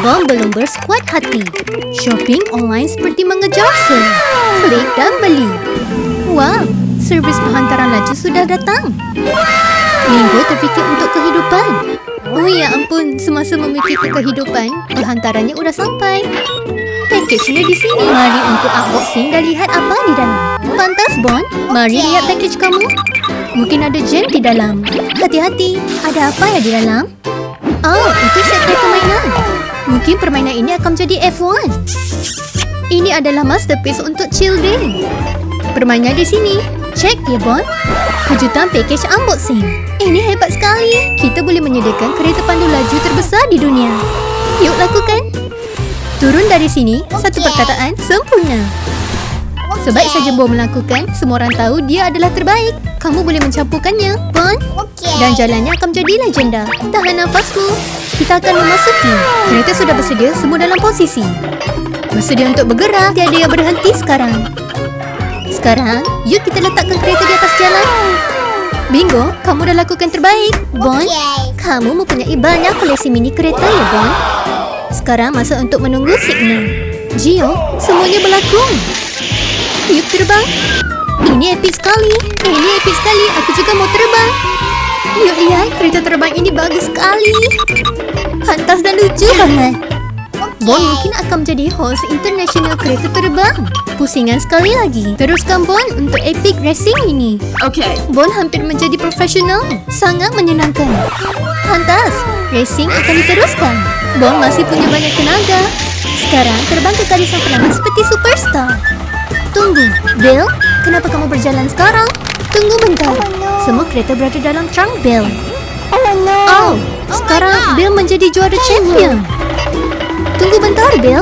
Bom belum bersekuat hati. Shopping online seperti mengejar sale. Klik dan beli. Wow, servis penghantaran laju sudah datang. Minggu terfikir untuk kehidupan. Oh ya ampun, semasa memikirkan kehidupan, penghantarannya udah sampai. Package-nya di sini. Mari untuk unboxing dan lihat apa di dalam. Pantas, Bon. Mari lihat package kamu. Mungkin ada gem di dalam. Hati-hati, ada apa ya di dalam? Oh, itu set kereta mainan. Mungkin permainan ini akan menjadi F1. Ini adalah masterpiece untuk chill day. Permainan di sini. Cek ya, Bon. Kejutan package unboxing. Ini hebat sekali. Kita boleh menyediakan kereta pandu laju terbesar di dunia. Yuk lakukan. Turun dari sini, satu perkataan sempurna. Sebaik saja Bon melakukan, semua orang tahu dia adalah terbaik. Kamu boleh mencampurkannya, Bon. Dan jalannya akan menjadi legenda. Tahan nafasmu. Kita akan memasuki. Kereta sudah bersedia, semua dalam posisi. Bersedia untuk bergerak. Tiada yang berhenti sekarang. Sekarang, yuk kita letakkan kereta di atas jalan. Bingo, kamu dah lakukan terbaik, Bon. Kamu mempunyai banyak koleksi mini kereta ya, Bon. Sekarang masa untuk menunggu signal. Gio, semuanya berlaku. Yuk terbang. Ini epik sekali. Ini epik sekali. Aku juga mau terbang. Yuk lihat, kereta terbang ini bagus sekali. Pantas dan lucu banget. Bon mungkin akan menjadi host international kereta terbang. Pusingan sekali lagi. Teruskan Bon untuk epic racing ini. Okay. Bon hampir menjadi profesional. Sangat menyenangkan. Pantas, racing akan diteruskan. Bon masih punya banyak tenaga. Sekarang terbang ke garisan penamat seperti superstar. Tunggu, Bill, kenapa kamu berjalan sekarang? Tunggu bentar. Semua kereta berada dalam trunk Bill. Oh, sekarang Bill menjadi juara champion. Tunggu bentar, Bill.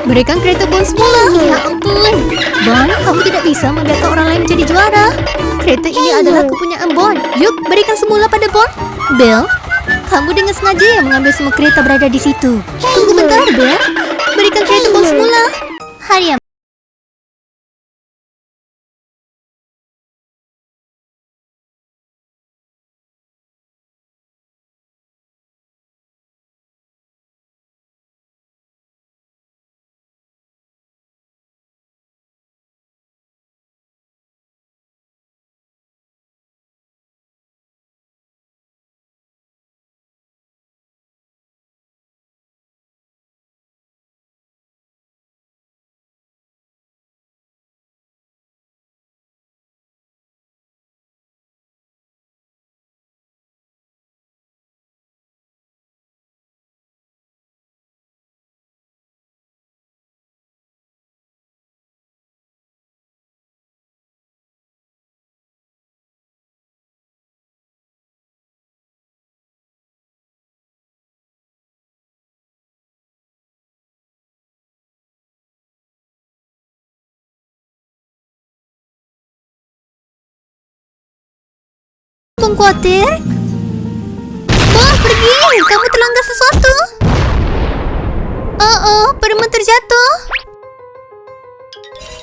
Berikan kereta Bon semula. Ya ampun. Bon, kamu tidak bisa membiarkan orang lain menjadi juara. Kereta ini adalah kepunyaan Bon. Yuk, berikan semula pada Bon. Bill, kamu dengan sengaja yang mengambil semua kereta berada di situ. Tunggu bentar, Bill. Berikan kereta Bon semula. Hari yang khawatir. Bon, pergi. Kamu terlanggar sesuatu. Oh, permen terjatuh.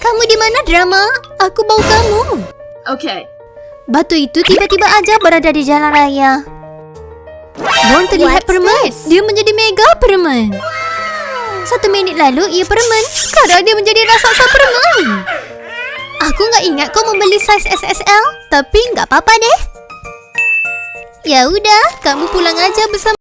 Kamu di mana, Drama? Aku bau kamu. Okay. Batu itu tiba-tiba aja berada di jalan raya. Bon terlihat permen. Dia menjadi mega permen. 1 minit lalu ia permen. Sekarang dia menjadi raksasa permen. Aku nggak ingat kau membeli size SSL. Tapi nggak apa-apa deh. Ya udah, kamu pulang aja bersama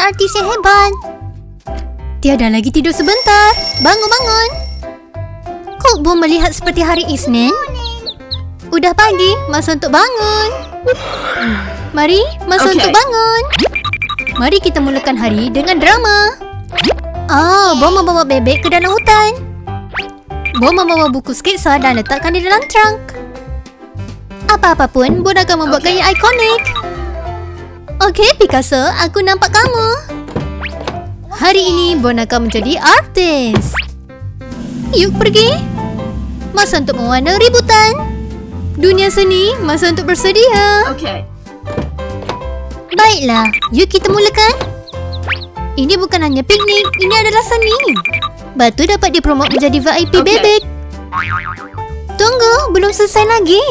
artis yang hebat. Tiada lagi tidur sebentar. Bangun-bangun. Kok Bon melihat seperti hari Isnin? Udah pagi, masa untuk bangun. Mari, masa untuk bangun. Mari kita mulakan hari dengan drama. Bon membawa bebek ke dalam hutan. Bon membawa buku sketsa dan letakkan di dalam trunk. Apa-apapun, Bon akan membuat gaya ikonik. Okey, Picasso, aku nampak kamu. Hari ini, Bon akan menjadi artis. Yuk pergi. Masa untuk mewarna ributan. Dunia seni, masa untuk bersedia. Okay. Baiklah, yuk kita mulakan. Ini bukan hanya piknik, ini adalah seni. Batu dapat dipromot menjadi VIP bebek. Tunggu, belum selesai lagi.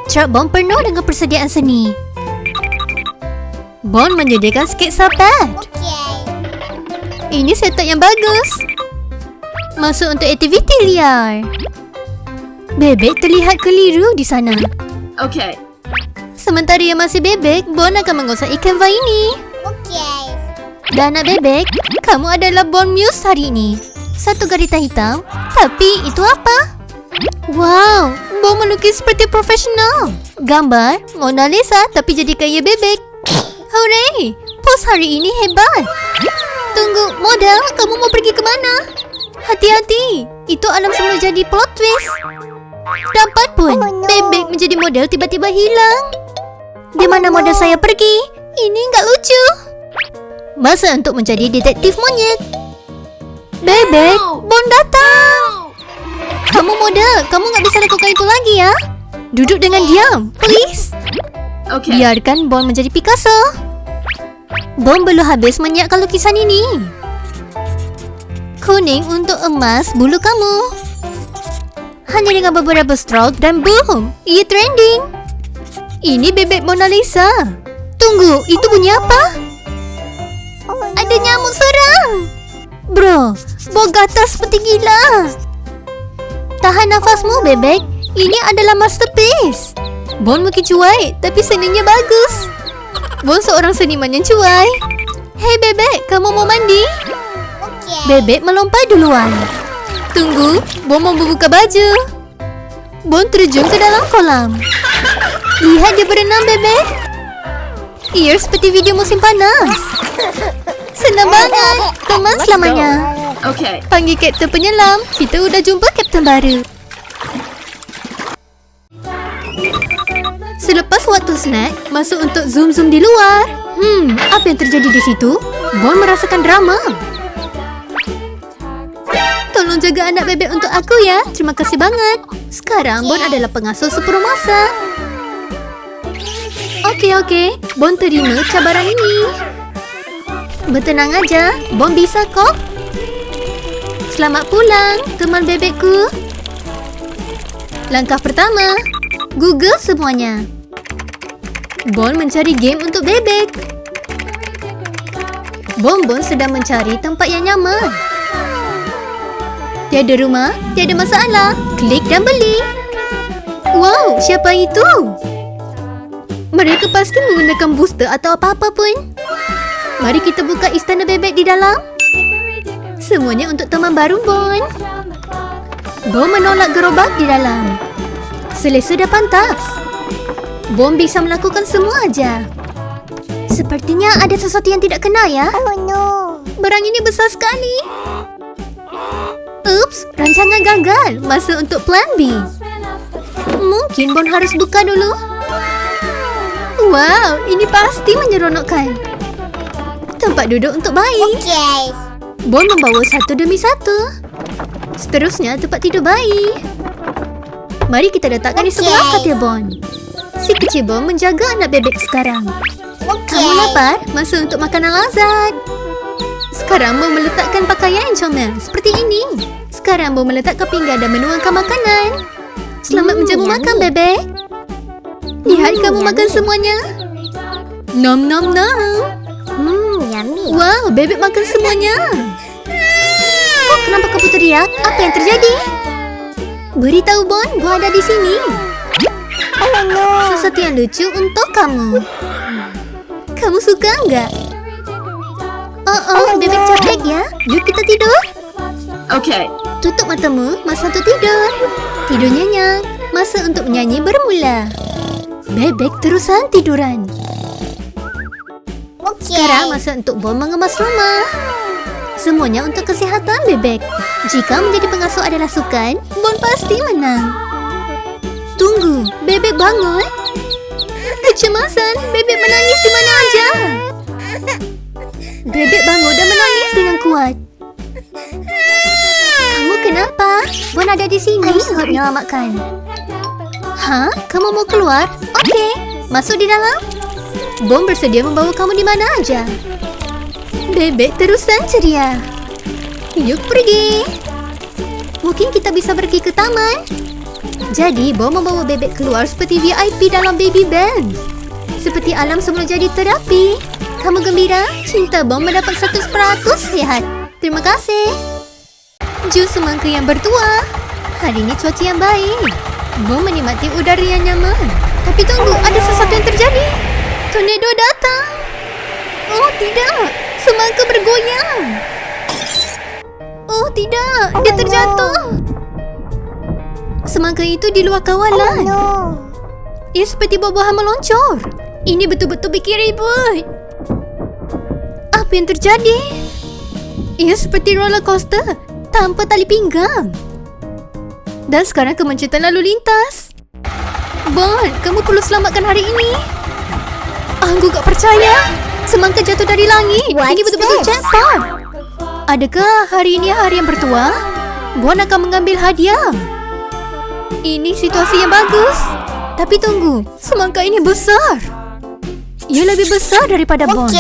Truk Bon penuh dengan persediaan seni. Bon menyediakan sketsa pad. Ini setup yang bagus. Masuk untuk aktiviti liar. Bebek terlihat keliru di sana. Okay. Sementara ia masih bebek, Bon akan menguasai kanva ini. Dan anak bebek, kamu adalah Bon Muse hari ini. Satu garita hitam. Tapi itu apa? Wow, Bon melukis seperti profesional. Gambar Mona Lisa tapi jadi kaya bebek. Hooray! Pos hari ini hebat. Tunggu, model, kamu mau pergi ke mana? Hati-hati, itu alam semula jadi plot twist. Dapat pun, bebek menjadi model tiba-tiba hilang. Di mana model saya pergi? Ini nggak lucu. Masa untuk menjadi detektif monyet. Bebek, Bon datang. Kamu model, kamu nggak bisa lakukan itu lagi ya. Duduk dengan diam, please. Okay. Biarkan Bon menjadi Picasso. Bon belum habis menyiapkan lukisan ini. Kuning untuk emas bulu kamu. Hanya dengan beberapa stroke dan boom, ia trending. Ini bebek Mona Lisa. Tunggu, itu bunyi apa? Ada nyamuk serang. Bro, Bon gatal seperti gila. Tahan nafasmu, bebek. Ini adalah masterpiece. Bon mungkin cuai, tapi seninya bagus. Bon seorang seniman yang cuai. Hei bebek, kamu mau mandi? Bebek melompat duluan. Tunggu, Bon mau membuka baju. Bon terjun ke dalam kolam. Lihat dia berenang, bebek. Ia seperti video musim panas. Senang banget, teman selamanya. Okay. Panggil Kapten Penyelam. Kita udah jumpa Kapten baru. Selepas waktu snack, masuk untuk zoom-zoom di luar. Apa yang terjadi di situ? Bon merasakan drama. Tolong jaga anak bebek untuk aku ya. Terima kasih banget. Sekarang Bon adalah pengasuh separuh masa. Okey. Bon terima cabaran ini. Bertenang aja. Bon bisa kok. Selamat pulang, teman bebekku. Langkah pertama, Google semuanya. Bon mencari game untuk bebek. Bon sedang mencari tempat yang nyaman. Tiada rumah, tiada masalah. Klik dan beli. Wow, siapa itu? Mereka pasti menggunakan booster atau apa-apa pun. Mari kita buka istana bebek di dalam. Semuanya untuk teman baru Bon. Bon menolak gerobak di dalam. Selesa dah pantas. Bon bisa melakukan semua aja. Sepertinya ada sesuatu yang tidak kena ya. Oh no. Barang ini besar sekali. Ups, rancangan gagal. Masa untuk plan B. Mungkin Bon harus buka dulu. Wow, ini pasti menyeronokkan. Tempat duduk untuk bayi. Okay. Bon membawa satu demi satu. Seterusnya tempat tidur bayi. Mari kita letakkan di sebelah katil Bon. Si kecil Bon menjaga anak bebek sekarang. Kamu lapar? Masa untuk makanan lazat. Sekarang Bon meletakkan pakaian yang comel seperti ini. Sekarang Bon meletakkan pinggan dan menuangkan makanan. Selamat menjamu makan bebek. Lihat kamu makan semuanya. Nom nom nom. Yummy. Wow, bebek makan semuanya. Oh, kenapa kamu teriak? Apa yang terjadi? Beritahu Bon, Bon ada di sini. Oh no. Sesuatu yang lucu untuk kamu. Kamu suka enggak? Bebek capek ya. Yuk kita tidur. Okay. Tutup matamu, masa untuk tidur. Tidur nyenyak, masa untuk menyanyi bermula. Bebek terusan tiduran. Sekarang masa untuk Bon mengemas rumah. Semuanya untuk kesihatan bebek. Jika menjadi pengasuh adalah sukan, Bon pasti menang. Tunggu, bebek bangun. Kecemasan, bebek menangis di mana aja. Bebek bangun dan menangis dengan kuat. Kamu kenapa? Bon ada di sini untuk menyelamatkan. Hah? Kamu mau keluar? Okey, masuk di dalam. Bon bersedia membawa kamu di mana aja. Bebek terusan ceria. Yuk pergi. Mungkin kita bisa pergi ke taman. Jadi, Bon membawa bebek keluar seperti VIP dalam baby band. Seperti alam semula jadi terapi. Kamu gembira? Cinta Bon mendapat 100% sehat. Terima kasih. Jus semangka yang bertuah. Hari ini cuaca yang baik. Bon menikmati udara yang nyaman. Tapi tunggu, ada sesuatu yang terjadi. Tornado datang. Oh tidak, semangka bergoyang. Oh tidak, dia terjatuh. Semangka itu di luar kawalan. Ia seperti buah-buahan meluncur. Ini betul-betul bikin ribut. Apa yang terjadi? Ia seperti roller coaster tanpa tali pinggang. Dan sekarang kemacetan lalu lintas. Bon, kamu perlu selamatkan hari ini. Aku gak percaya. Semangka jatuh dari langit. Ini betul-betul jackpot. Adakah hari ini hari yang bertuah? Bon akan mengambil hadiah. Ini situasi yang bagus. Tapi tunggu, semangka ini besar. Ia lebih besar daripada Bon.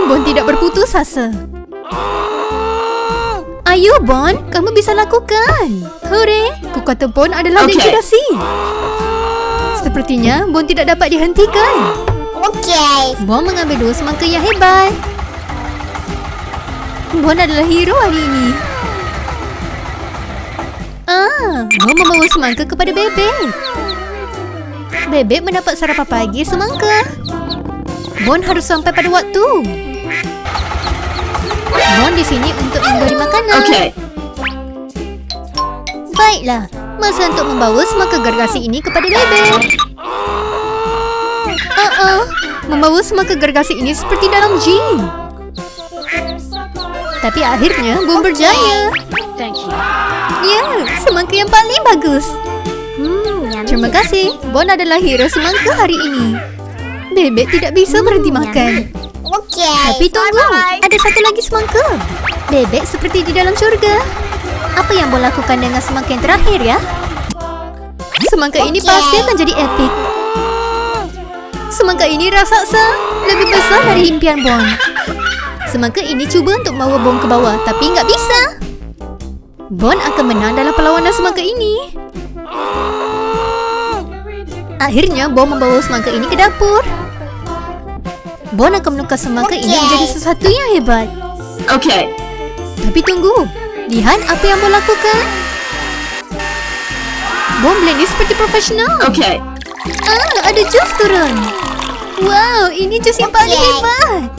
Bon tidak berputus asa. Ayo Bon, kamu bisa lakukan. Hore, kekuatan Bon adalah dekidasi. Sepertinya Bon tidak dapat dihentikan. Bon mengambil 2 semangka yang hebat. Bon adalah hero hari ini. Bon membawa semangka kepada Bebek. Bebek mendapat sarapan pagi semangka. Bon harus sampai pada waktu. Bon di sini untuk memberi makanan. Okay. Baiklah, masa untuk membawa semangka gergasi ini kepada Bebek. Membawa semangka gergasi ini seperti dalam gym. Tapi akhirnya Bon berjaya. Thank you. Ya, semangka yang paling bagus. Terima kasih. Bon adalah hero semangka hari ini. Bebek tidak bisa berhenti makan. Tapi tunggu, ada satu lagi semangka. Bebek seperti di dalam surga. Apa yang Bon lakukan dengan semangka yang terakhir ya? Semangka ini pasti akan jadi epic. Semangka ini raksasa, lebih besar dari impian Bon. Semangka ini cuba untuk membawa Bon ke bawah, tapi nggak bisa. Bon akan menang dalam perlawanan semangka ini. Akhirnya Bon membawa semangka ini ke dapur. Bon akan menukar semangka ini menjadi sesuatu yang hebat. Okay. Tapi tunggu, lihat apa yang Bon lakukan. Bon blend ini seperti profesional. Okay. Ada jus turun. Wow, ini jus yang paling hebat.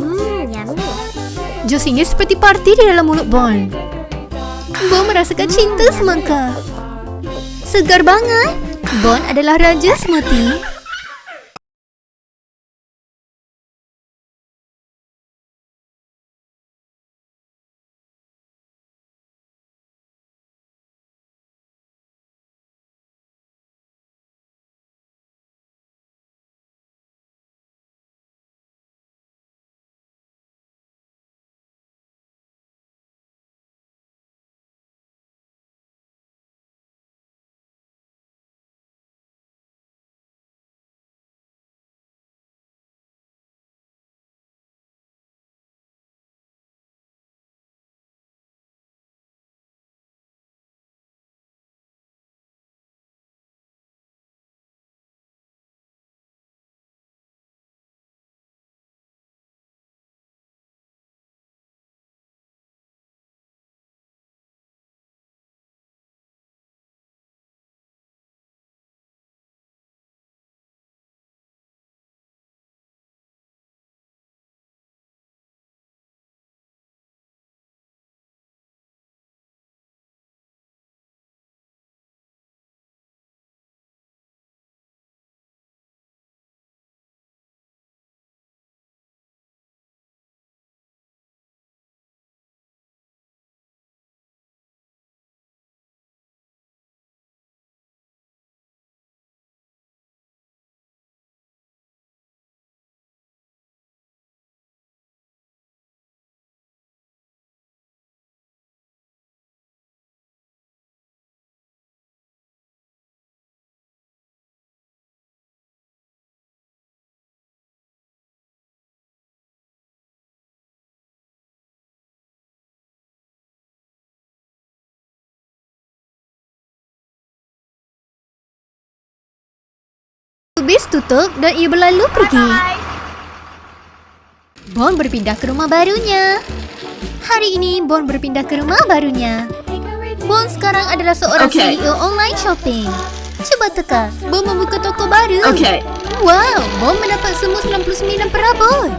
Jus ini seperti party di dalam mulut Bon. Bon merasakan cinta semangka. Segar banget. Bon adalah raja smoothie. Serbis tutup dan ia berlalu pergi. Bon berpindah ke rumah barunya. Hari ini Bon berpindah ke rumah barunya. Bon sekarang adalah seorang Okay. CEO online shopping. Cuba teka, Bon membuka toko baru. Okay. Wow, Bon mendapat semua 99 perabot.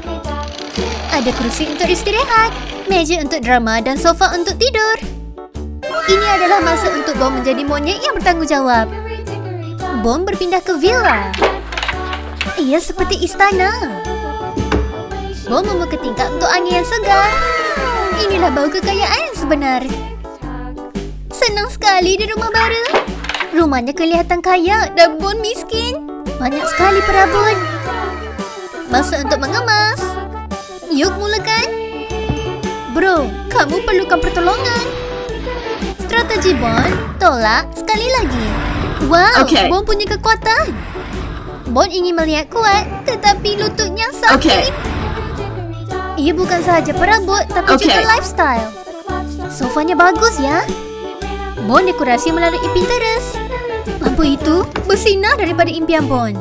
Ada kerusi untuk istirahat, meja untuk drama dan sofa untuk tidur. Ini adalah masa untuk Bon menjadi monyet yang bertanggungjawab. Bon berpindah ke villa. Ia seperti istana. Bon membuka tingkap untuk angin yang segar. Inilah bau kekayaan yang sebenar. Senang sekali di rumah baru. Rumahnya kelihatan kaya dan Bon miskin. Banyak sekali perabot. Masa untuk mengemas. Yuk mulakan. Bro, kamu perlukan pertolongan. Strategi Bon, tolak sekali lagi. Wow, Okay. Bon punya kekuatan. Bon ingin melihat kuat, tetapi lututnya sakit. Okay. Ia bukan sahaja perabot, tapi Okay. juga lifestyle. Sofanya bagus ya. Bon dekorasi melalui Pinterest. Lampu itu bersinar daripada impian Bon.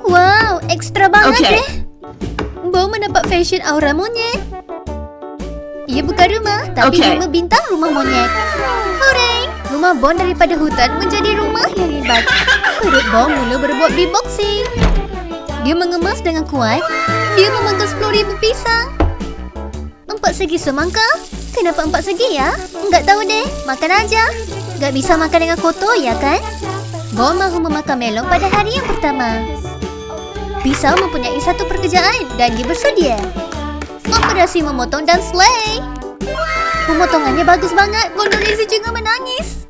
Wow, ekstra banget Okay. deh. Bon mendapat fashion aura monyet. Ia bukan rumah, tapi Okay. rumah bintang rumah monyet. Hooray! Rumah Bon daripada hutan menjadi rumah yang hebat. Perut Bon mula berbuat beatboxing. Dia mengemas dengan kuat. Dia memakan 10,000 pisang. 4 segi semangka? Kenapa 4 segi ya? Enggak tahu deh, makan aja. Enggak bisa makan dengan kotor ya kan? Bon mahu memakan melon pada hari yang pertama. Pisau mempunyai satu pekerjaan dan dia bersedia. Operasi memotong dan slay. Pemotongannya bagus banget. Bon Dorezi juga menangis.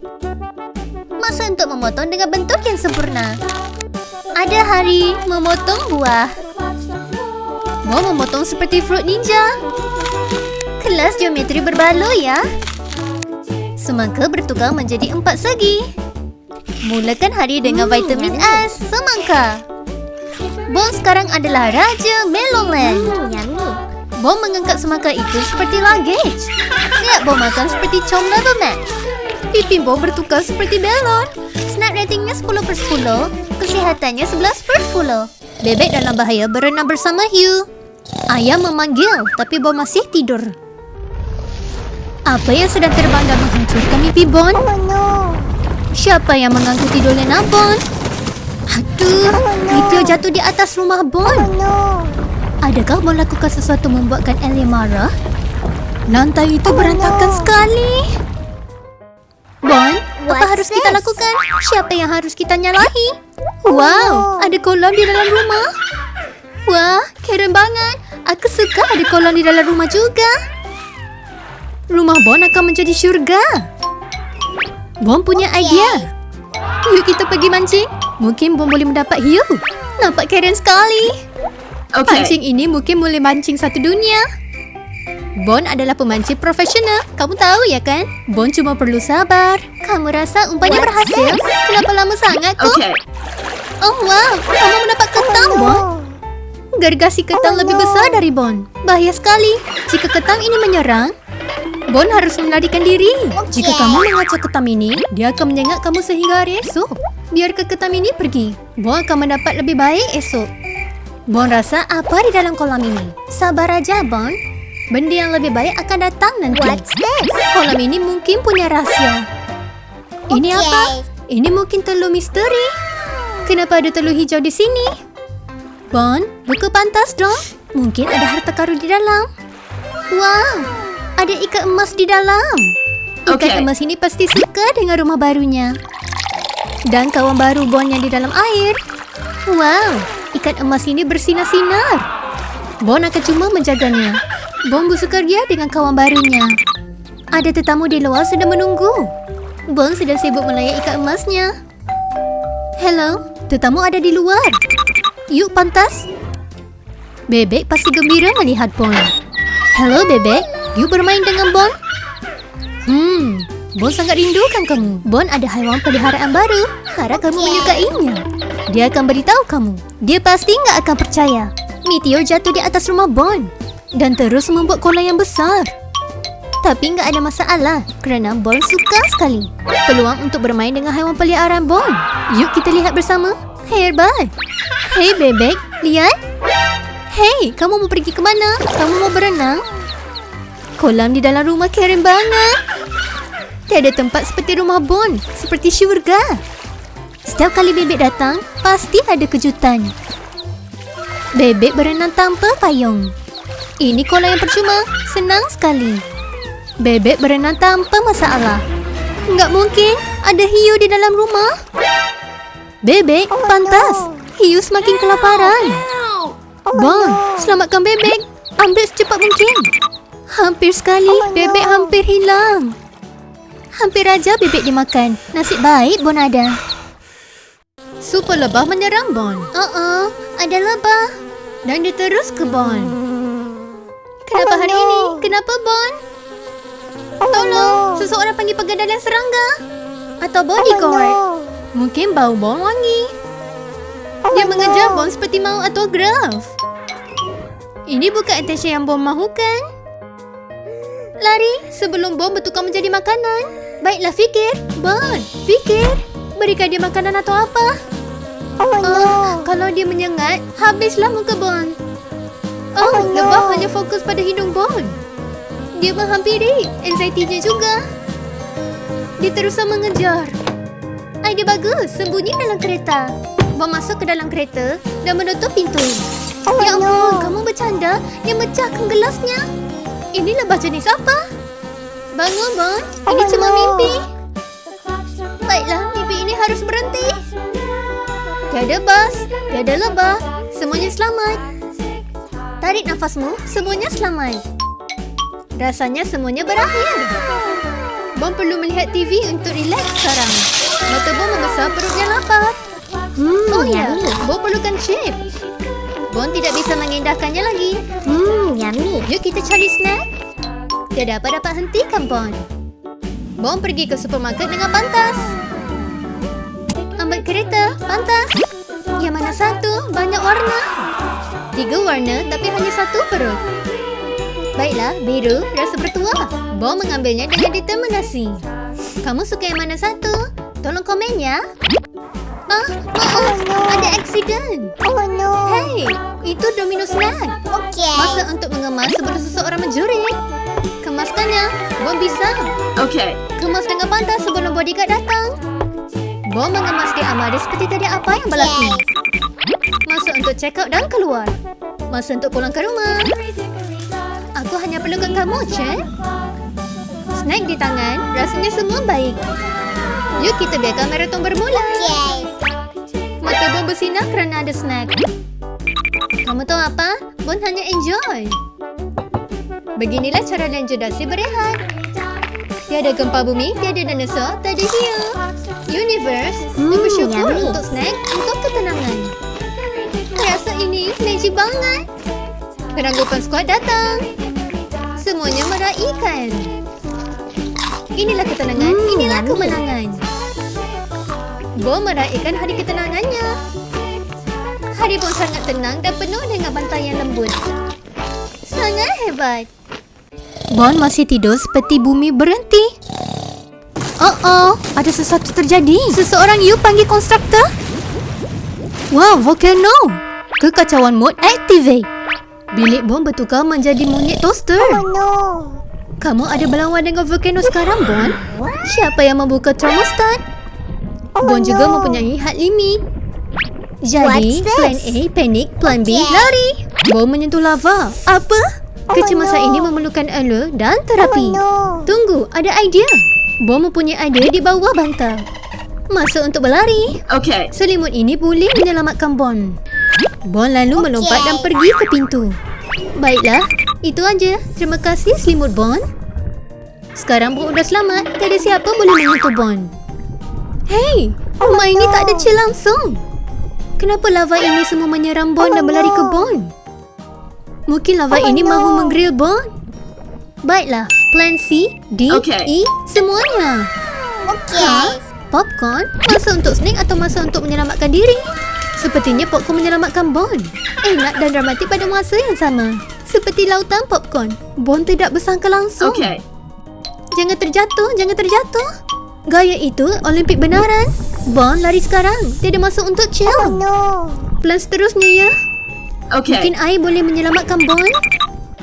Masa untuk memotong dengan bentuk yang sempurna. Ada hari memotong buah. Bon memotong seperti fruit ninja. Kelas geometri berbaloi ya. Semangka bertukar menjadi 4 segi. Mulakan hari dengan vitamin S, semangka. Bon sekarang adalah Raja Melonland. Yummy. Bon mengangkat semangka itu seperti luggage. Lihat Bon makan seperti com level max. Pipi Bon bertukar seperti belon. Snap ratingnya 10/10. Kesehatannya 11/10. Bebek dalam bahaya berenang bersama hiu. Ayam memanggil, tapi Bon masih tidur. Apa yang sedang terbang dan menghancurkan mimpi Bon? Oh no. Siapa yang mengganggu tidur Lena Bon? Aduh, meteor jatuh di atas rumah Bon. Oh no. Adakah Bon lakukan sesuatu membuatkan Ellie marah? Lantai itu berantakan sekali. Bon, apa What's harus kita this? lakukan? Siapa yang harus kita nyalahi? Wow, ada kolam di dalam rumah. Wah, keren banget. Aku suka ada kolam di dalam rumah juga. Rumah Bon akan menjadi syurga. Bon punya idea. Yuk kita pergi mancing. Mungkin Bon boleh mendapat hiu. Nampak keren sekali. Okay. Pancing ini mungkin boleh mancing satu dunia. Bon adalah pemancing profesional. Kamu tahu ya kan? Bon cuma perlu sabar. Kamu rasa umpannya berhasil? Kenapa lama sangat kok? Okay. Oh wow, kamu mendapat ketam, Bon. Gergasi ketam lebih besar dari Bon. Bahaya sekali. Jika ketam ini menyerang, Bon harus melarikan diri. Jika kamu mengacau ketam ini, dia akan menyengat kamu sehingga hari esok. Biarkan ketam ini pergi. Bon akan mendapat lebih baik esok. Bon rasa apa di dalam kolam ini? Sabar aja, Bon. Benda yang lebih baik akan datang nanti. What's this? Kolam ini mungkin punya rahsia. Ini Okay. apa? Ini mungkin telur misteri. Kenapa ada telur hijau di sini? Bon, buka pantas dong. Mungkin ada harta karun di dalam. Wow, ada ikan emas di dalam. Ikan Okay. emas ini pasti suka dengan rumah barunya. Dan kawan baru Bon yang di dalam air. Wow, ikan emas ini bersinar-sinar. Bon akan cuma menjaganya. Bon bersukaria dengan kawan barunya. Ada tetamu di luar sedang menunggu. Bon sedang sibuk melayan ikan emasnya. Hello, tetamu ada di luar. Yuk pantas. Bebek pasti gembira melihat Bon. Hello Bebek, yuk bermain dengan Bon. Bon sangat rindukan kamu. Bon ada haiwan peliharaan baru. Harap kamu menyukainya. Dia akan beritahu kamu. Dia pasti nggak akan percaya. Meteor jatuh di atas rumah Bon dan terus membuat kolam yang besar. Tapi nggak ada masalah kerana Bon suka sekali. Peluang untuk bermain dengan haiwan peliharaan Bon. Yuk kita lihat bersama. Hebat. Hei bebek, lihat. Hei, kamu mau pergi ke mana? Kamu mau berenang? Kolam di dalam rumah keren banget. Tiada tempat seperti rumah Bon, seperti syurga. Setiap kali bebek datang, pasti ada kejutan. Bebek berenang tanpa payung. Ini kolam yang percuma, senang sekali. Bebek berenang tanpa masalah. Enggak mungkin, ada hiu di dalam rumah. Bebek, pantas. Hiu semakin kelaparan. Bon, selamatkan bebek. Ambil secepat mungkin. Hampir sekali, bebek hampir hilang. Hampir aja bebek dimakan. Nasib baik Bon ada. Super lebah menyerang Bon. Ada lebah. Dan dia terus ke Bon. Kenapa hari ini? Kenapa Bon? Tolong, seseorang panggil pegadaian serangga. Atau bodyguard. Mungkin bau Bon wangi. Dia mengejar Bon seperti mahu autograf. Ini bukan attention yang Bon mahukan. Lari sebelum Bon bertukar menjadi makanan. Baiklah fikir. Bon, fikir. Berikan dia makanan atau apa? Kalau dia menyengat, habislah muka Bon. Lebah hanya fokus pada hidung Bon. Dia menghampiri, anxiety-nya juga. Dia teruslah mengejar. Idea bagus, sembunyi dalam kereta. Bon masuk ke dalam kereta dan menutup pintu. Ya ampun, kamu bercanda? Dia mecahkan gelasnya. Ini lebah jenis apa? Bangun Bon, ini cuma mimpi. Baiklah, mimpi ini harus berhenti. Tiada bas, tiada lebah, semuanya selamat. Tarik nafasmu, semuanya selamat. Rasanya semuanya berakhir. Bon perlu melihat TV untuk rileks sekarang. Mata Bon membesar, perutnya lapar. Oh ya, Bon perlukan chip. Bon tidak bisa mengindahkannya lagi. Yummy. Yuk kita cari snack. Tiada apa dapat hentikan Bon. Bon pergi ke supermarket dengan pantas. Ambil kereta, pantas. Yang mana satu? Banyak warna. 3 warna tapi hanya 1 perut. Baiklah, biru, rasa bertuah. Bon mengambilnya dengan determinasi. Kamu suka yang mana satu? Tolong komen ya. Maaf, ada aksiden. Hei, itu domino snack. Masa untuk mengemas sebelum seseorang mencuri. Kemaskannya, Bon bisa. Okay. Kemas dengan pantas sebelum bodyguard datang. Bon mengemas di amari seperti tak ada apa yang berlaku. Masa untuk check out dan keluar. Masa untuk pulang ke rumah. Aku hanya perlukan kamu, Cek. Snack di tangan, rasanya semua baik. Yuk kita biarkan maraton bermula. Mata Bon bersinar kerana ada snack. Kamu tahu apa? Bon hanya enjoy. Beginilah cara Lanjodasi berehat. Tiada gempa bumi, tiada dinosaur, tiada hiu. Universe, bersyukur untuk snack, untuk ketenangan. Rasa ini magic banget. Peranggupan skuad datang. Semuanya meraihkan. Inilah ketenangan, inilah kemenangan. Bon meraihkan hari ketenangannya. Hari Bon sangat tenang dan penuh dengan bantai yang lembut. Sangat hebat. Bon masih tidur seperti bumi berhenti. Ada sesuatu terjadi. Seseorang you panggil konstruktor? Wow, volcano. Kekacauan mode activate. Bilik Bon bertukar menjadi monyet toaster. Kamu ada berlawan dengan volcano sekarang, Bon? Siapa yang membuka thermostat? Bon juga mempunyai had limit. Jadi, plan A, panik, plan B, lari. Bon menyentuh lava. Apa? Kecemasan ini memerlukan alert dan terapi. Tunggu, ada idea. Bon mempunyai idea di bawah bantal. Masa untuk berlari. Okay. Selimut ini boleh menyelamatkan Bon. Bon lalu melompat dan pergi ke pintu. Baiklah, itu aja. Terima kasih selimut Bon. Sekarang Bon sudah selamat. Tiada siapa boleh menyentuh Bon. Hei, rumah ini tak ada chill langsung. Kenapa lava ini semua menyeram Bon dan berlari ke Bon? Mungkin lava ini mahu menggrill Bon. Baiklah, plan C, D, E, semuanya. Popcorn? Masa untuk snack atau masa untuk menyelamatkan diri? Sepertinya popcorn menyelamatkan Bon. Enak dan dramatik pada masa yang sama. Seperti lautan popcorn. Bon tidak bersangka langsung. Okay. Jangan terjatuh, jangan terjatuh. Gaya itu Olimpik benaran. Bon lari sekarang. Tiada masa untuk chill. Plan seterusnya ya. Mungkin Okay. air boleh menyelamatkan Bon.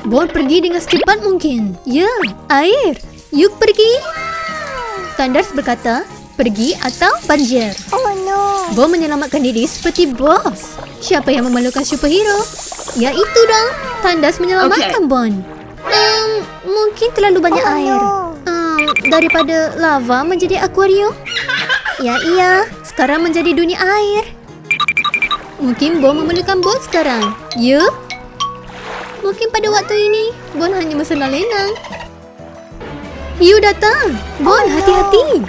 Bon pergi dengan secepat mungkin. Ya, air. Yuk pergi. Thunders berkata, pergi atau banjir. Oh no. Bon menyelamatkan diri seperti bos. Siapa yang memerlukan superhero? Ya itu dong. Thunders menyelamatkan Bon. Mungkin terlalu banyak air. Daripada lava menjadi akuarium. Ya iya, sekarang menjadi dunia air. Mungkin Bon memerlukan bot sekarang. Ya. Mungkin pada waktu ini, Bon hanya bersenang lenang. Hiu datang. Bon, hati-hati.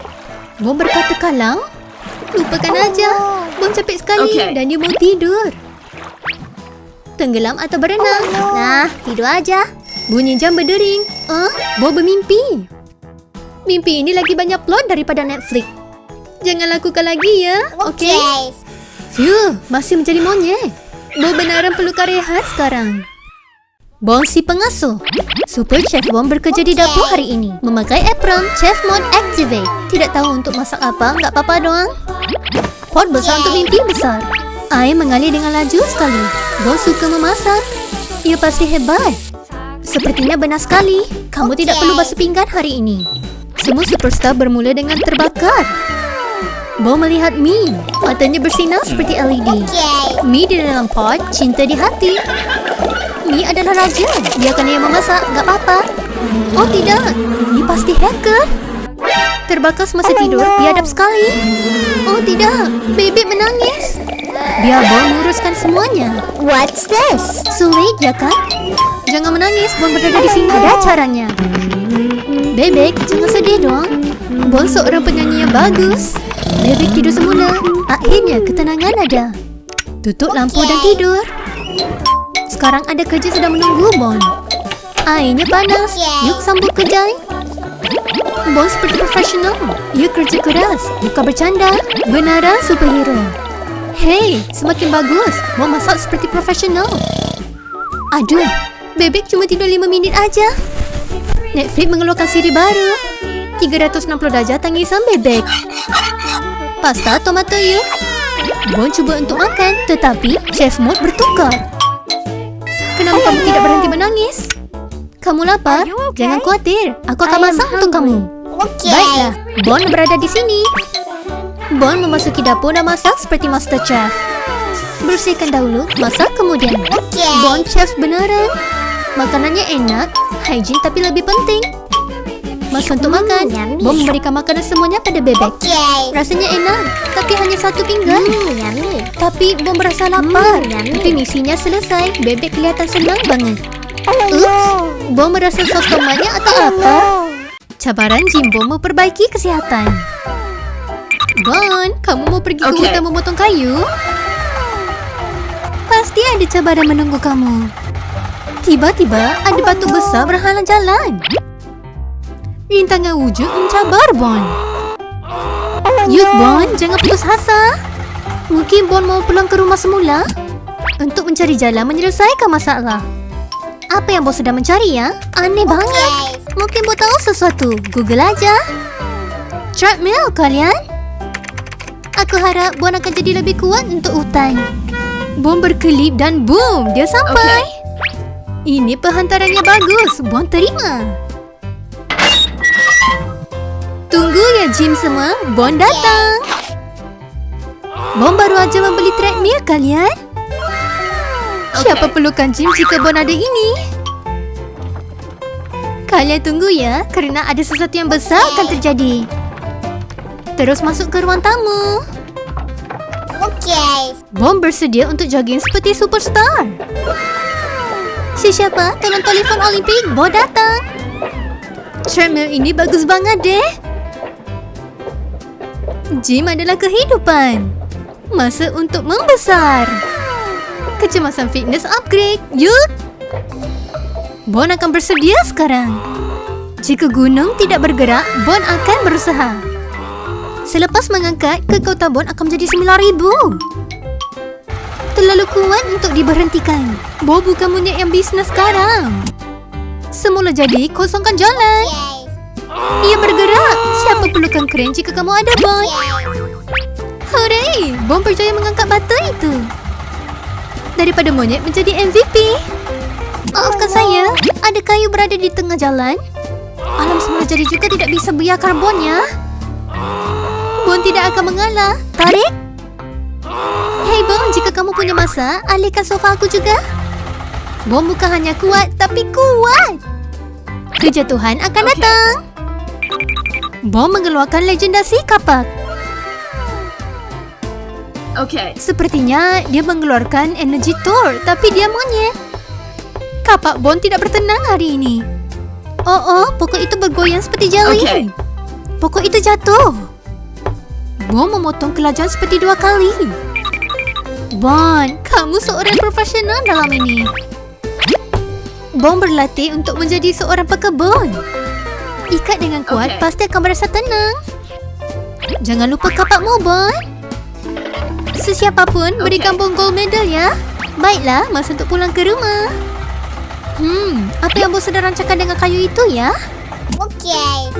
Bon berkata kalau. Lupakan aja. Bon capek sekali dan dia mau tidur. Tenggelam atau berenang? Nah, tidur aja. Bunyi jam berdering. Bon bermimpi. Mimpi ini lagi banyak plot daripada Netflix. Jangan lakukan lagi ya. Okey? Phew, masih menjadi monyet. Bon benaran perlukan rehat sekarang. Bon si pengasuh. Super Chef Bon bekerja di dapur hari ini. Memakai apron, Chef Mode activate. Tidak tahu untuk masak apa, nggak apa-apa doang. Pot besar untuk mimpi besar. Air mengalir dengan laju sekali. Bon suka memasak. Ia pasti hebat. Sepertinya benar sekali. Kamu tidak perlu basuh pinggan hari ini. Semua superstar bermula dengan terbakar. Bon melihat Mi. Matanya bersinar seperti LED. Mi di dalam pot, cinta di hati. Mi adalah raja. Biarkan dia memasak, gak apa-apa. Oh tidak, ini pasti hacker. Terbakar semasa tidur, biadab sekali. Oh tidak, bebek menangis. Biar Bon menguruskan semuanya. What's this? Sulit ya kan? Jangan menangis, Bon berada di sini. Ada caranya. Bebek, jangan sedih dong. Bon seorang penyanyi yang bagus. Bebek tidur semula. Akhirnya ketenangan ada. Tutup lampu dan tidur. Sekarang ada kerja sedang menunggu Bon. Airnya panas. Yuk sambut kerja. Bon seperti profesional. Ia kerja keras, bukan bercanda. Benaran superhero. Hei, semakin bagus. Bon masak seperti profesional. Aduh, bebek cuma tidur 5 minit aja. Netflix mengeluarkan siri baru. 360 darjah tangisan bebek. Pasta tomato yuk. Bon cuba untuk makan, tetapi Chef Mode bertukar. Kenapa kamu tidak berhenti menangis? Kamu lapar? Jangan khawatir, aku akan masak untuk kamu. Baiklah, Bon berada di sini. Bon memasuki dapur dan masak seperti Master Chef. Bersihkan dahulu, masak kemudian. Bon chef beneran. Makanannya enak, hygiene tapi lebih penting. Masa untuk makan, Bon memberikan makanan semuanya pada bebek. Rasanya enak, tapi hanya satu pinggan. Yummy. Tapi Bon merasa lapar. Tapi misinya selesai, bebek kelihatan senang banget. Bon merasa sos tomatnya atau apa? Cabaran Jimbo memperbaiki kesihatan. Bon, kamu mau pergi ke hutan memotong kayu? Pasti ada cabaran menunggu kamu. Tiba-tiba ada batu besar berhalang jalan. Rintangan wujud mencabar Bon. Yuk Bon, jangan putus asa. Mungkin Bon mau pulang ke rumah semula untuk mencari jalan menyelesaikan masalah. Apa yang Bon sedang mencari ya? Aneh banget. Mungkin Bon tahu sesuatu. Google aja. Treadmill kalian? Aku harap Bon akan jadi lebih kuat untuk hutan. Bon berkelip dan boom, dia sampai. Ini penghantarannya bagus. Bon terima. Tunggu ya Jim semua, Bon datang. Bon baru aja membeli treadmill kalian. Siapa perlukan Jim jika Bon ada ini? Kalian tunggu ya, kerana ada sesuatu yang besar akan terjadi. Terus masuk ke ruang tamu. Bon bersedia untuk jogging seperti superstar. Siapa? Tolong telefon Olimpik, Bon datang. Treadmill ini bagus banget deh. Gym adalah kehidupan. Masa untuk membesar. Kecemasan fitness upgrade. Yuk. Bon akan bersedia sekarang. Jika gunung tidak bergerak, Bon akan berusaha. Selepas mengangkat, kekuatan Bon akan menjadi 9,000. Terlalu kuat untuk diberhentikan. Bon bukan monyet yang bisnes sekarang. Semula jadi, kosongkan jalan. Ia bergerak. Siapa perlukan kren jika kamu ada Bon? Hooray! Bon berjaya mengangkat batu itu. daripada monyet menjadi MVP. Maafkan saya, ada kayu berada di tengah jalan. Alam semula jadi juga tidak bisa biarkan Bonnya. Bon tidak akan mengalah. Tarik. Hei Bon, jika kamu punya masa, alihkan sofa aku juga. Bon bukan hanya kuat, tapi kuat. Kejatuhan akan datang. Bon mengeluarkan legendasi kapak. Okay. Sepertinya dia mengeluarkan energi Thor, tapi dia monyet. Kapak Bon tidak bertenang hari ini. Oh, pokok itu bergoyang seperti jeli. Okay. Pokok itu jatuh. Bon memotong kelajuan seperti 2 kali. Bon, kamu seorang profesional dalam ini. Bon berlatih untuk menjadi seorang pekebun. Ikat dengan kuat, Okay. pasti akan merasa tenang. Jangan lupa kapakmu, Bon. Sesiapapun, berikan Bon gold medal ya. Baiklah, masa untuk pulang ke rumah. Apa yang Bon sedang rancangkan dengan kayu itu ya? Okay.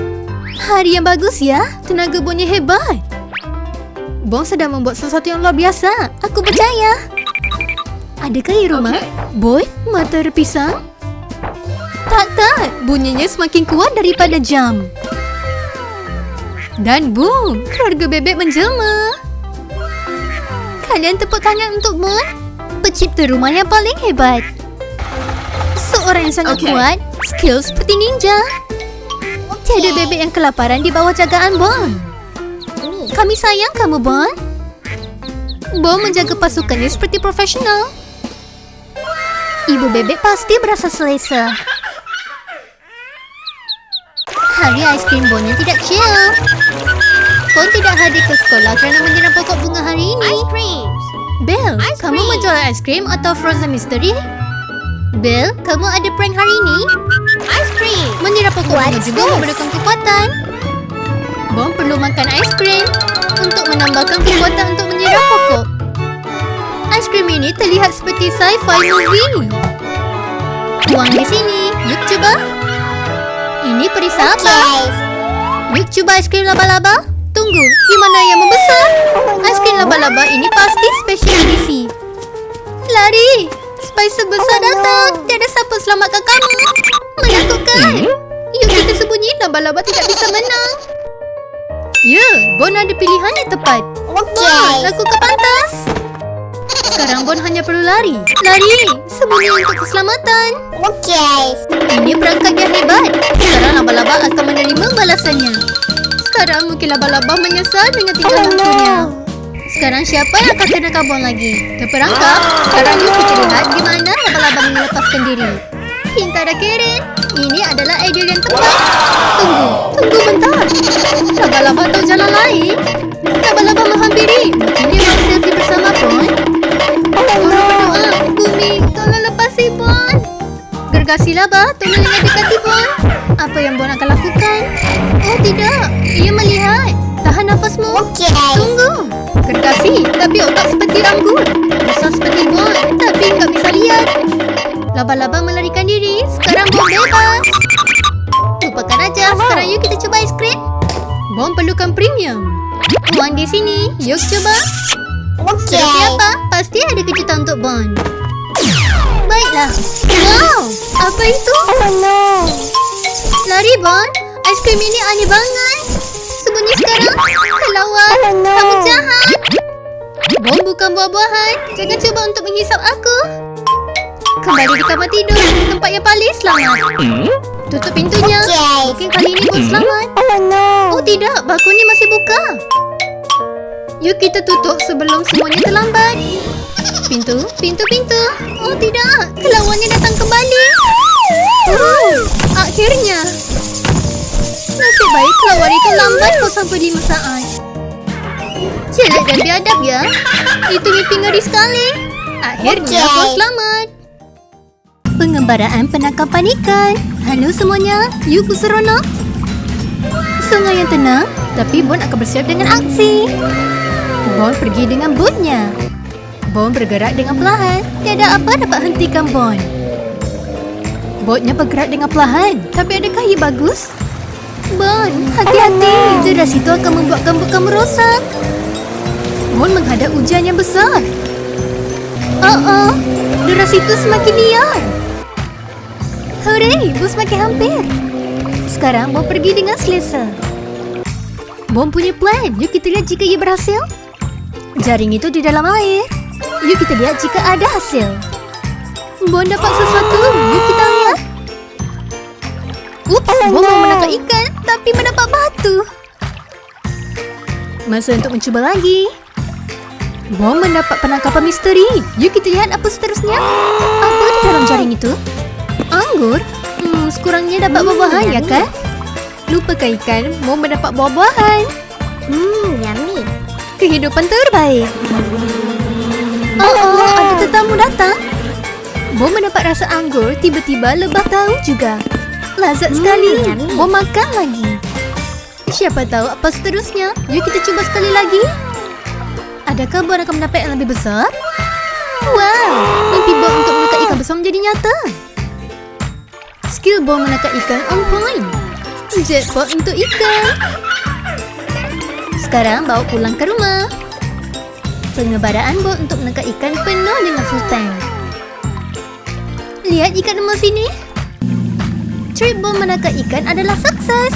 Hari yang bagus ya. Tenaga Bonnya hebat. Bon sedang membuat sesuatu yang luar biasa. Aku percaya. Adakah di rumah? Okay. Boy, mata terpisang? Tak. Bunyinya semakin kuat daripada jam. Dan boom, keluarga bebek menjelma. Kalian tepuk tangan untuk Bon, pencipta rumah yang paling hebat. Seorang yang sangat Okay. kuat, skill seperti ninja. Tiada bebek yang kelaparan di bawah jagaan Bon. Kami sayang kamu, Bon. Bon menjaga pasukannya seperti profesional. Ibu bebek pasti berasa selesa. Hari ais krim Bonnya tidak chill. Bon tidak hadir ke sekolah kerana menyerang pokok bunga hari ini. Ice creams. Belle, Ice kamu cream. menjual ais krim atau frozen mystery? Belle, kamu ada prank hari ini? Ice cream. Menyerang pokok bunga What's juga this? memerlukan kekuatan. Bon perlu makan ais krim untuk menambahkan kekuatan untuk menyerang pokok. Ais krim ini terlihat seperti sci-fi movie. Tuang di sini. Yuk coba. Ini perisa apa? Yuk coba ais krim laba-laba. Tunggu, di mana yang membesar? Ais krim laba-laba ini pasti special edisi. Lari! Spicer besar datang. Tiada siapa selamatkan kamu. Menakutkan. Yuk kita sembunyi, laba-laba tidak bisa menang. Ya, Bon ada pilihan yang tepat. Bon, lakukan pantas. Sekarang Bon hanya perlu lari. Lari, sembunyi untuk keselamatan. Okay. Ini perangkat yang hebat. Sekarang laba-laba akan menerima balasannya. Sekarang mungkin laba-laba menyesal dengan tingkah lakunya. Sekarang siapa yang akan kena kabon lagi? Terperangkap. Sekarang yuk kita lihat di mana laba-laba melepaskan diri. Hintara Karen, ini adalah idea yang tepat. Tunggu bentar. Laba-laba tahu jalan lain. Laba-laba menghampiri. Mungkin dia mau selfie bersama Bon. Orang berdoa, bumi, tolong lepasi Bon. Gergasi laba, tolong jangan dekati Bon. Apa yang Bon akan lakukan? Oh tidak, ia melihat. Tahan nafasmu. Okay. Tunggu. Gergasi, tapi otak seperti rambut. Besar seperti Bon, tapi tak bisa lihat. Laba-laba melarikan diri. Sekarang Bon bebas. Lupakan aja. Sekarang yuk kita coba es krim. Bon perlukan premium. Tuan di sini. Yuk coba. Okay. Seperti apa? Pasti ada kejutan untuk Bon. Baiklah. Wow, apa itu? Oh no. Lari Bon. Ais krim ini aneh banget. Sembunyi sekarang. Kelawar. Oh, no. Kamu jahat. Bon bukan buah-buahan. Jangan cuba untuk menghisap aku. Kembali di kamar tidur. Tempat yang paling selamat. Tutup pintunya. Okay. Mungkin kali ini Bon selamat. Oh no. Oh tidak, balkoni masih buka. Yuk kita tutup sebelum semuanya terlambat. Pintu. Oh tidak, kelawannya datang kembali. Akhirnya. Nasib baik kelawar itu lambat kau sampai 5 saat. Jelek dan biadab ya. Itu mimpi ngeri sekali. Akhirnya Okay. kau selamat. Pengembaraan penangkapan ikan. Halo semuanya, yuk berseronok. Sungai yang tenang, tapi Bon akan bersiap dengan aksi. Bon pergi dengan bootnya. Bon bergerak dengan perlahan. Tiada apa dapat hentikan Bon. Boatnya bergerak dengan perlahan. Tapi adakah ia bagus? Bon, hati-hati. Deras itu akan membuatkan boot kamu rosak. Bon menghadap ujian yang besar. Oh, durasi itu semakin liar. Hooray, bos makin hampir. Sekarang Bom pergi dengan selesa. Bom punya plan. Yuk kita lihat jika ia berhasil. Jaring itu di dalam air. Yuk kita lihat jika ada hasil. Bom dapat sesuatu. Yuk kita lihat. Ups, Bom mau menangkap ikan tapi mendapat batu. Masa untuk mencuba lagi. Bom mendapat penangkapan misteri. Yuk kita lihat apa seterusnya. Apa di dalam jaring itu? Anggur? Sekurangnya dapat buah-buahan ya kan? Lupakan ikan, Bom mendapat buah-buahan. Yummy. Kehidupan terbaik. Oh, ada tetamu datang. Bom mendapat rasa anggur, tiba-tiba lebah tahu juga. Lazat sekali. Yummy. Bom makan lagi. Siapa tahu apa seterusnya? Yuk kita cuba sekali lagi. Adakah Bom akan mendapat yang lebih besar? Wow, mimpi Bom untuk menangkap ikan besar menjadi nyata. Skill Bom menangkap ikan on point. Jackpot untuk ikan. Sekarang bawa pulang ke rumah. Pengembaraan Bom untuk menangkap ikan penuh dengan full tank. Lihat ikan emas ini. Trip Bom menangkap ikan adalah sukses.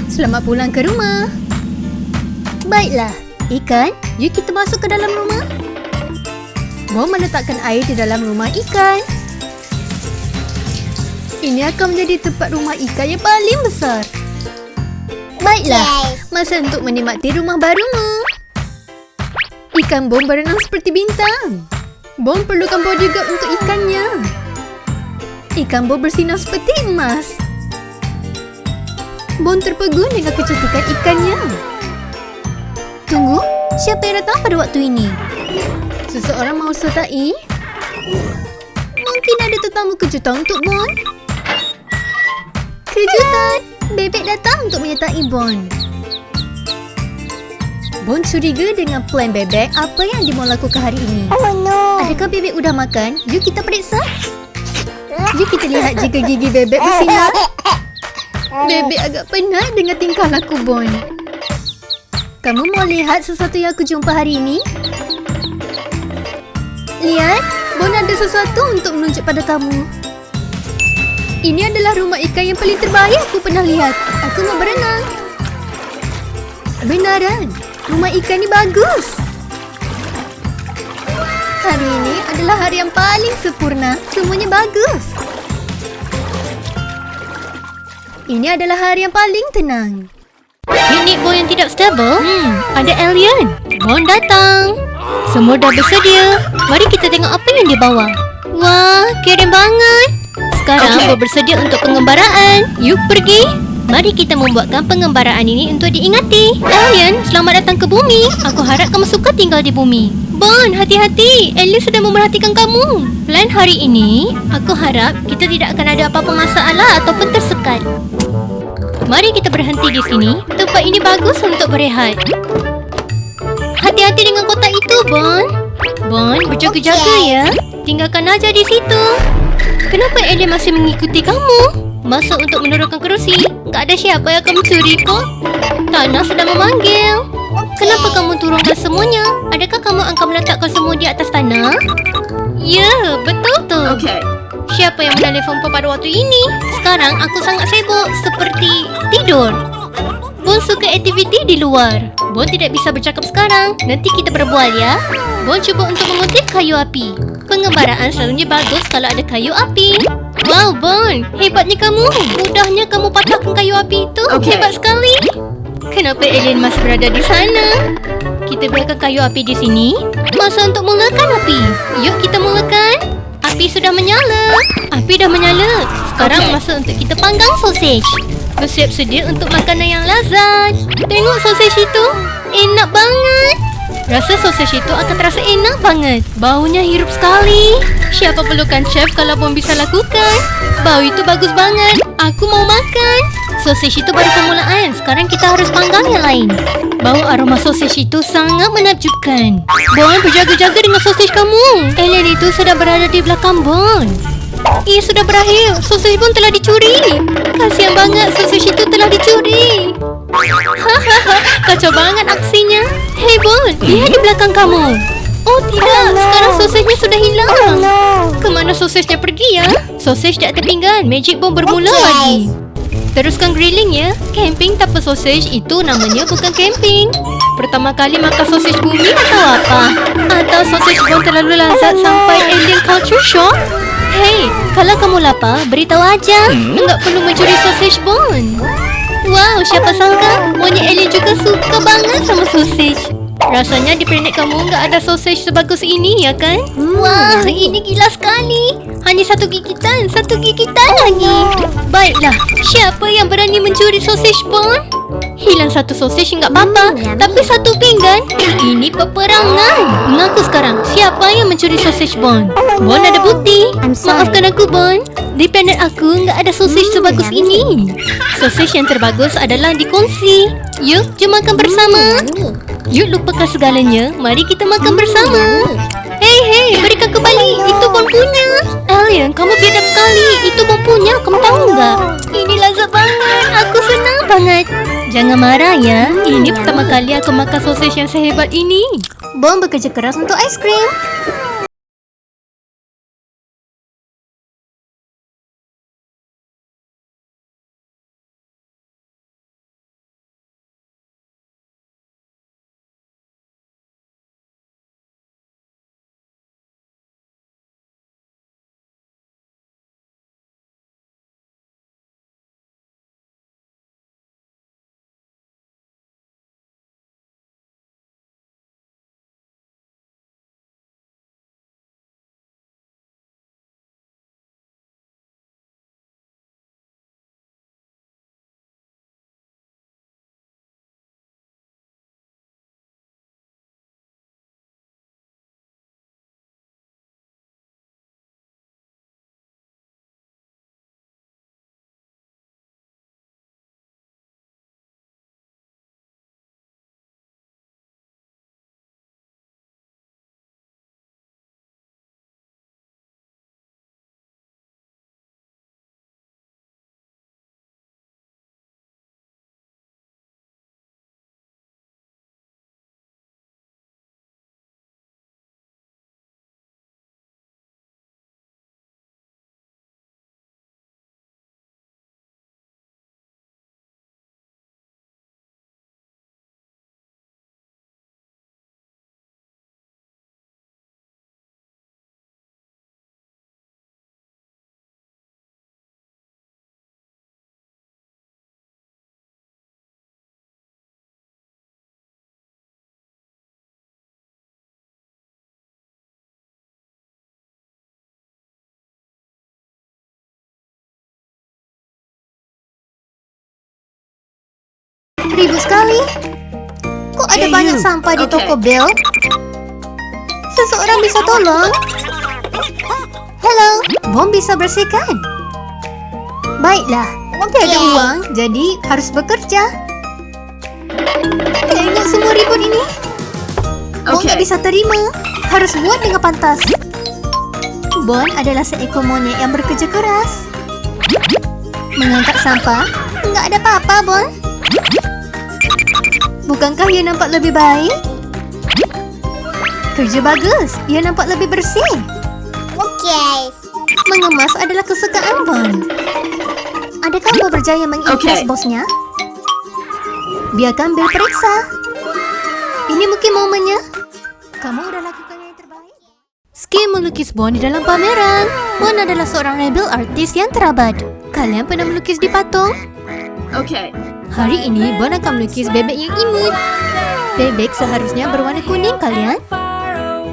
Selamat pulang ke rumah. Baiklah, ikan, yuk kita masuk ke dalam rumah. Bom meletakkan air di dalam rumah ikan. Ini akan menjadi tempat rumah ikan yang paling besar. Baiklah, masa untuk menikmati rumah barumu. Ikan Bom berenang seperti bintang. Bom perlukan bodyguard untuk ikannya. Ikan Bom bersinar seperti emas. Bom terpegun dengan kecantikan ikannya. Tunggu, siapa yang datang pada waktu ini? Seseorang mahu sertai? Mungkin ada tetamu kejutan untuk Bom. Kejutan! Bebek datang untuk menyertai Bom. Bom curiga dengan plan Bebek apa yang dia mau lakukan hari ini. Oh no. Adakah Bebek udah makan? Yuk kita periksa. Yuk kita lihat jika gigi Bebek bersinar. Bebek agak penat dengan tingkah laku Bom. Kamu mau lihat sesuatu yang aku jumpa hari ini? Lihat, Bom ada sesuatu untuk menunjuk pada kamu. Ini adalah rumah ikan yang paling terbaik aku pernah lihat. Aku mau berenang. Benaran, rumah ikan ini bagus. Hari ini adalah hari yang paling sempurna. Semuanya bagus. Ini adalah hari yang paling tenang. Piknik Bom yang tidak stabil? Ada alien. Bom datang. Semua dah bersedia. Mari kita tengok apa yang dia bawa. Wah, keren banget. Sekarang Bom bersedia untuk pengembaraan. Yuk pergi. Mari kita membuatkan pengembaraan ini untuk diingati. Alien, selamat datang ke bumi. Aku harap kamu suka tinggal di bumi. Bom, hati-hati. Alien sedang memerhatikan kamu. Plan hari ini, aku harap kita tidak akan ada apa-apa masalah ataupun tersekat. Mari kita berhenti di sini. Tempat ini bagus untuk berehat. Hati-hati dengan kotak itu, Bom. Bom, berjaga-jaga ya. Tinggalkan aja di situ. Kenapa alien masih mengikuti kamu? Masa untuk menurunkan kerusi? Tak ada siapa yang akan mencuri kok. Tanah sedang memanggil. Kenapa kamu turunkan semuanya? Adakah kamu akan meletakkan semua di atas tanah? Ya, betul tu. Okay. Siapa yang menelpon pada waktu ini? Sekarang aku sangat sibuk seperti tidur. Bom suka aktiviti di luar. Bom tidak bisa bercakap sekarang. Nanti kita berbual ya. Bom cuba untuk mengutip kayu api. Pengembaraan selalunya bagus kalau ada kayu api. Wow, Bom, hebatnya kamu. Mudahnya kamu patahkan kayu api itu. Hebat sekali. Kenapa alien masih berada di sana? Kita biarkan kayu api di sini. Masa untuk mulakan api. Yuk kita mulakan. Api sudah menyala. Api dah menyala. Sekarang masa untuk kita panggang sausage. Bersiap sedia untuk makanan yang lazat. Tengok sausage itu. Enak banget. Rasa sausage itu akan terasa enak banget. Baunya hirup sekali. Siapa perlukan chef kalau Bom bisa lakukan? Bau itu bagus banget. Aku mau makan. Sausage itu baru permulaan. Sekarang kita harus panggang yang lain. Bau aroma sausage itu sangat menakjubkan. Bom, berjaga-jaga dengan sausage kamu. Alien itu sedang berada di belakang Bom. Ia sudah berakhir. Sausage pun telah dicuri. Kasihan banget, sausage itu telah dicuri. Hahaha, kacau banget aksinya. Hei Bom, lihat di belakang kamu. Oh tidak, sekarang sosisnya sudah hilang. Oh no. Kemana sosisnya pergi ya? Sosis tak tertinggal, magic bomb bermula Okay. lagi. Teruskan grilling ya. Camping tanpa sosis itu namanya bukan camping. Pertama kali makan sosis bumi atau apa? Atau sosis bomb terlalu lazat sampai alien culture shock? Hei, kalau kamu lapar, beritahu aja. Enggak perlu mencuri sosis bomb. Wow, siapa sangka monyet alien juga suka banget sama sosis. Rasanya di planet kamu nggak ada sosis sebagus ini, ya kan? Wah, ini gila sekali. Hanya satu gigitan lagi. Baiklah, siapa yang berani mencuri sosis Bon? Hilang satu sosis nggak apa-apa, yummy. tapi satu pinggan? Ini peperangan. Mengaku sekarang, siapa yang mencuri sosis Bon? Bon ada bukti. I'm sorry. Maafkan aku, Bon. Di planet aku nggak ada sosis sebagus ini. Sosis yang terbagus adalah dikongsi. Yuk, jom makan bersama. Yummy. Yuk, lupakan segalanya. Mari kita makan bersama. Hei, berikan kembali. Itu Bon punya. Alien, kamu biadab sekali. Itu Bon punya. Kamu tahu nggak? Ini lazat banget. Aku senang banget. Jangan marah ya. Ini pertama kali aku makan sosis yang sehebat ini. Bon bekerja keras untuk es krim. Ribut sekali. Kok ada banyak sampah di Okay. toko Bell? Seseorang bisa tolong? Halo, Bom bisa bersihkan. Baiklah, tiada uang, jadi harus bekerja. Tengok semua ribut ini. Bon tak Okay. bisa terima. Harus buat dengan pantas. Bon adalah seekor monyet yang bekerja keras. Mengangkat sampah? Enggak ada apa-apa, Bon. Bukankah ia nampak lebih baik? Kerja bagus. Ia nampak lebih bersih. Okay. Mengemas adalah kesukaan Bon. Adakah Bon berjaya mengimpress Okay. bosnya? Biarkan Bill periksa. Ini mungkin momennya. Kamu udah lakukan yang terbaik. Skill melukis Bon di dalam pameran. Bon adalah seorang rebel artis yang terabad. Kalian pernah melukis di patung? Okay. Hari ini Bon akan melukis bebek yang imut. Bebek seharusnya berwarna kuning, kalian.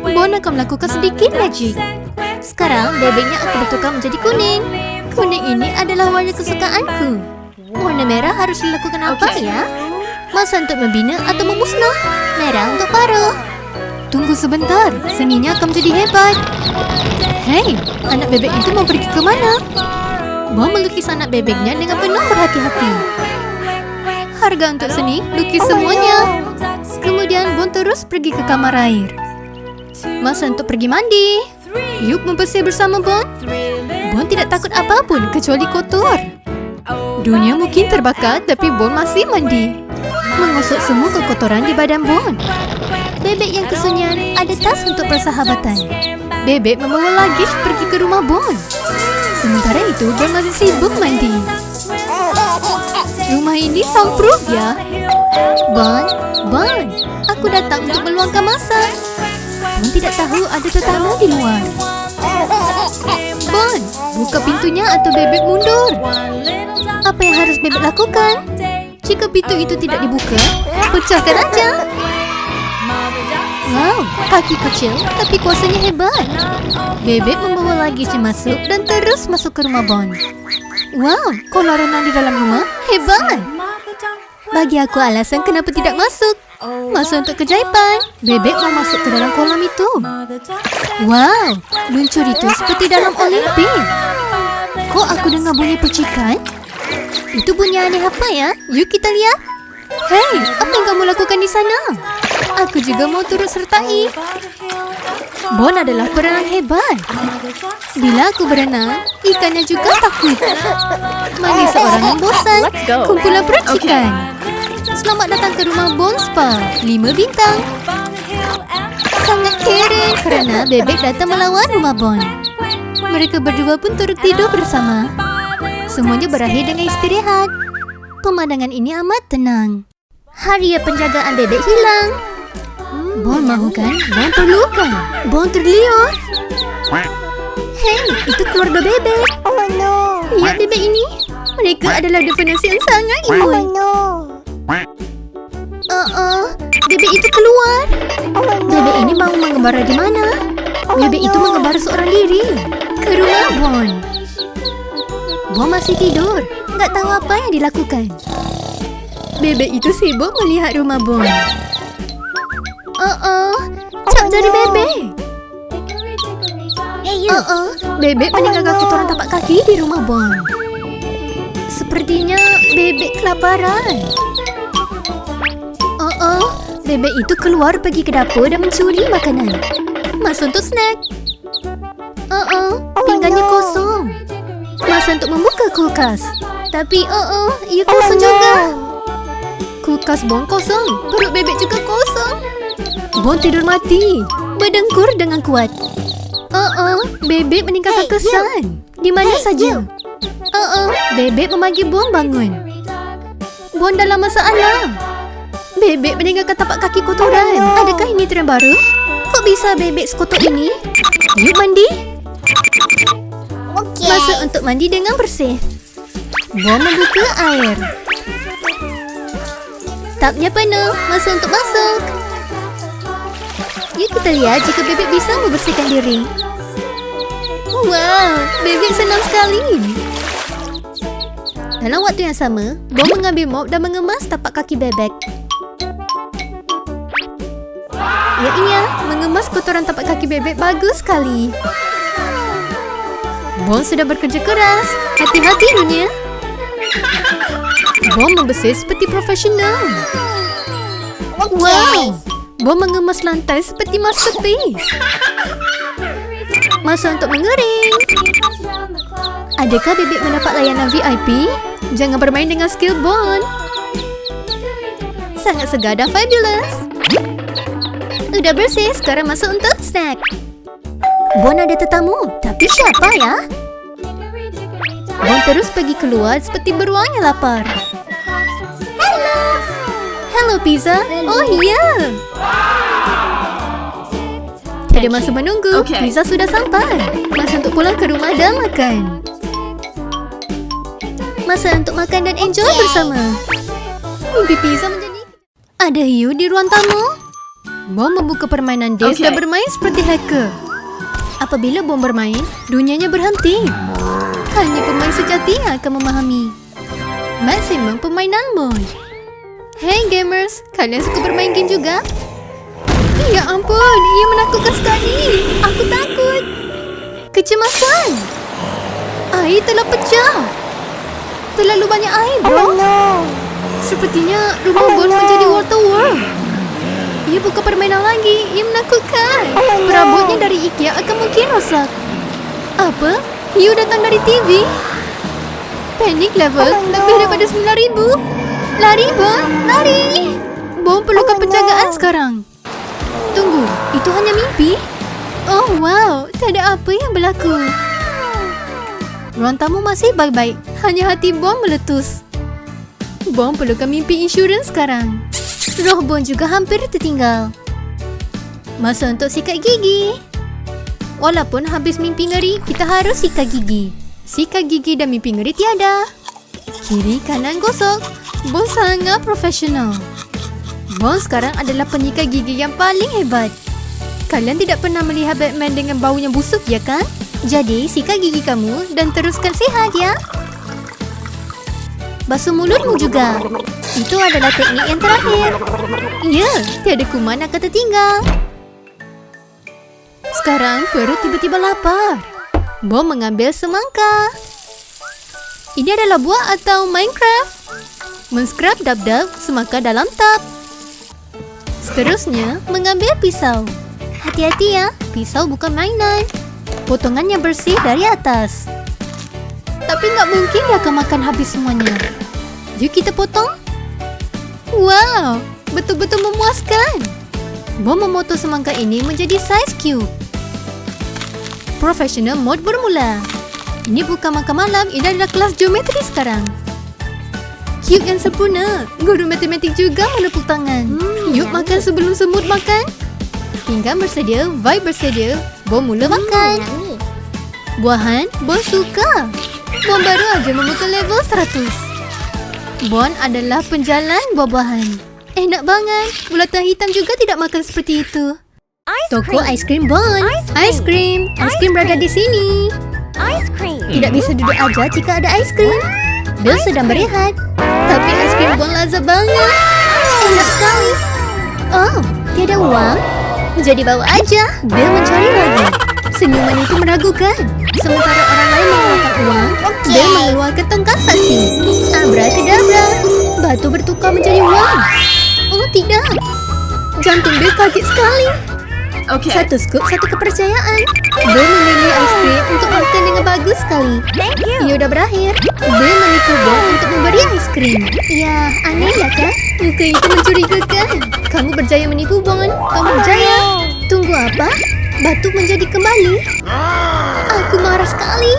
Bon akan melakukan sedikit magic. Sekarang bebeknya aku betulkan menjadi kuning. Kuning ini adalah warna kesukaanku. Warna merah harus dilakukan apa Okay. ya? Masa untuk membina atau memusnah? Merah untuk Faro. Tunggu sebentar, seninya akan menjadi hebat. Hei, anak bebek itu mau pergi ke mana? Bon melukis anak bebeknya dengan penuh berhati-hati. Harga untuk seni, lukis semuanya. Kemudian Bon terus pergi ke kamar air. Masa untuk pergi mandi. Yuk membersih bersama Bon. Bon tidak takut apapun kecuali kotor. Dunia mungkin terbakar tapi Bon masih mandi. Mengusut semua kekotoran di badan Bon. Bebek yang kesunyian ada tas untuk persahabatan. Bebek membawa luggage pergi ke rumah Bon. Sementara itu, Bon masih sibuk mandi. Rumah ini soundproof ya. Bon, aku datang untuk meluangkan masa. Bon tidak tahu ada tetamu di luar. Bon, buka pintunya atau Bebek mundur. Apa yang harus Bebek lakukan? Jika pintu itu tidak dibuka, pecahkan aja. Wow, kaki kecil tapi kuasanya hebat. Bebek membawa luggage masuk dan terus masuk ke rumah Bon. Wow, kolam renang di dalam rumah? Hebat! Bagi aku alasan kenapa tidak masuk. Masa untuk keajaiban. Bebek mau masuk ke dalam kolam itu. Wow, luncur itu seperti dalam Olimpik. Kok aku dengar bunyi percikan? Itu bunyi aneh apa ya? Yuk kita lihat. Hei, apa yang kamu lakukan di sana? Aku juga mau turut sertai. Bon adalah perenang hebat. Bila aku berenang, ikannya juga takut. Manis seorang yang bosan. Kumpulan percikan. Selamat datang ke rumah Bon Spa 5 bintang. Sangat keren kerana Bebek datang melawan rumah Bon. Mereka berdua pun turut tidur bersama. Semuanya berakhir dengan istirahat. Pemandangan ini amat tenang. Harian penjagaan Bebek hilang. Bon mahu kan? Bon perlukan. Bon terliur. Hei, itu keluarga Bebek. Oh no. Lihat Bebek ini. Mereka adalah definisi yang sangat Oh imut. no. Bebek itu keluar. Oh no. Bebek ini mau mengembara di mana? Bebek itu mengembara seorang diri. Ke rumah Bon. Bon masih tidur. Nggak tahu apa yang dilakukan. Bebek itu sibuk melihat rumah Bon. Cap jari Bebek. Hey you. Bebek meninggalkan kotoran tapak kaki di rumah Bon. Sepertinya Bebek kelaparan. Bebek itu keluar pergi ke dapur dan mencuri makanan. Masa untuk snack. Pinggangnya kosong. Masa untuk membuka kulkas. Tapi ia kosong juga. Kulkas Bon kosong. Perut Bebek juga kosong. Bon tidur mati. Berdengkur dengan kuat. Bebek meninggalkan kesan. Di mana saja? Bebek memanggil Bon bangun. Bon dalam masalah. Bebek meninggalkan tapak kaki kotoran. Adakah ini tren baru? Kok bisa Bebek sekotor ini? Yuk mandi. Okay. Masa untuk mandi dengan bersih. Bon membuka air. Tapnya penuh. Masa untuk masuk. Yuk kita lihat jika Bebek bisa membersihkan diri. Wow, Bebek senang sekali. Dalam waktu yang sama, Bon mengambil mop dan mengemas tapak kaki Bebek. Ya, mengemas kotoran tapak kaki Bebek bagus sekali. Bon sudah bekerja keras. Hati-hati dunia. Bon membersih seperti profesional. Wow, Bon mengemas lantai seperti masterpiece. Masa untuk mengering. Adakah Bebek mendapat layanan VIP? Jangan bermain dengan skill Bon. Sangat segar dan fabulous. Udah bersih, sekarang masuk untuk snack. Bon ada tetamu, tapi siapa ya? Bon terus pergi keluar seperti beruang yang lapar. Hello pizza. Oh iya. Tiada masa menunggu. Okay. Pizza sudah sampai. Masa untuk pulang ke rumah dan makan. Masa untuk makan dan enjoy bersama. Mimpi pizza menjadi... Ada hiu di ruang tamu. Bon membuka permainan Days dan bermain seperti hacker. Apabila Bon bermain, dunianya berhenti. Hanya pemain sejati yang akan memahami. Maksimum permainan mode. Hey gamers, kalian suka bermain game juga? Ya ampun, ia menakutkan sekali. Aku takut. Kecemasan. Air telah pecah. Terlalu banyak air, bro. Oh no. Sepertinya rumah Bon menjadi water world. Ia buka permainan lagi. Ia menakutkan. Perabotnya dari IKEA akan mungkin rosak. Apa? Hiu datang dari TV? Panic level lebih daripada 9,000. Lari, Bon. Lari. Bon perlukan penjagaan sekarang. Tunggu, itu hanya mimpi? Oh wow, tak ada apa yang berlaku. Ruang tamu masih baik-baik, hanya hati Bon meletus. Bon perlukan mimpi insurans sekarang. Roh Bon juga hampir tertinggal. Masa untuk sikat gigi. Walaupun habis mimpi ngeri, kita harus sikat gigi. Sikat gigi dan mimpi ngeri tiada. Kiri kanan gosok. Bon sangat profesional. Bon sekarang adalah penyikat gigi yang paling hebat. Kalian tidak pernah melihat Batman dengan bau yang busuk, ya kan? Jadi, sikat gigi kamu dan teruskan sihat, ya. Basuh mulutmu juga. Itu adalah teknik yang terakhir. Ya, tiada kuman akan tertinggal. Sekarang perut tiba-tiba lapar. Bon mengambil semangka. Ini adalah buah atau Minecraft? Men-scrub dap-dap semangka dalam tub. Seterusnya, mengambil pisau. Hati-hati ya, pisau bukan mainan. Potongannya bersih dari atas. Tapi nggak mungkin dia akan makan habis semuanya. Yuk kita potong. Wow, betul-betul memuaskan. Bon memotong semangka ini menjadi size cube. Professional mode bermula. Ini bukan makan malam, ini adalah kelas geometri sekarang. Cube yang sempurna. Guru matematik juga menepuk tangan. Yuk makan sebelum semut makan. Pinggan bersedia, vibe bersedia. Bon mula makan. Buahan, Bon suka. Bon baru aja memukul level 100. Bon adalah penjalan buah-buahan. Enak banget. Bulatan hitam juga tidak makan seperti itu. Toko aiskrim Bon. Aiskrim. Aiskrim berada di sini. Tidak bisa duduk aja jika ada aiskrim. Bill sedang berehat. Tapi aiskrim Bon lazat banget. Enak sekali. Oh, tiada uang? Jadi bawa aja. Bill mencari lagi. Senyuman itu meragukan. Sementara orang lain mengeluarkan uang, Bill mengeluarkan tongkat sakti. Abrakadabra. Batu bertukar menjadi uang. Oh tidak. Jantung Bill kaget sekali. Okay. Satu scoop, satu kepercayaan. Bill memilih aiskrim untuk makan dengan bagus sekali. Ia udah berakhir. Bill menipu Bon untuk memberi aiskrim. Ya, aneh ya kan? Muka itu mencurigakan. Kamu berjaya menipu Bon. Kamu berjaya. Tunggu apa? Batu menjadi kembali. Aku marah sekali.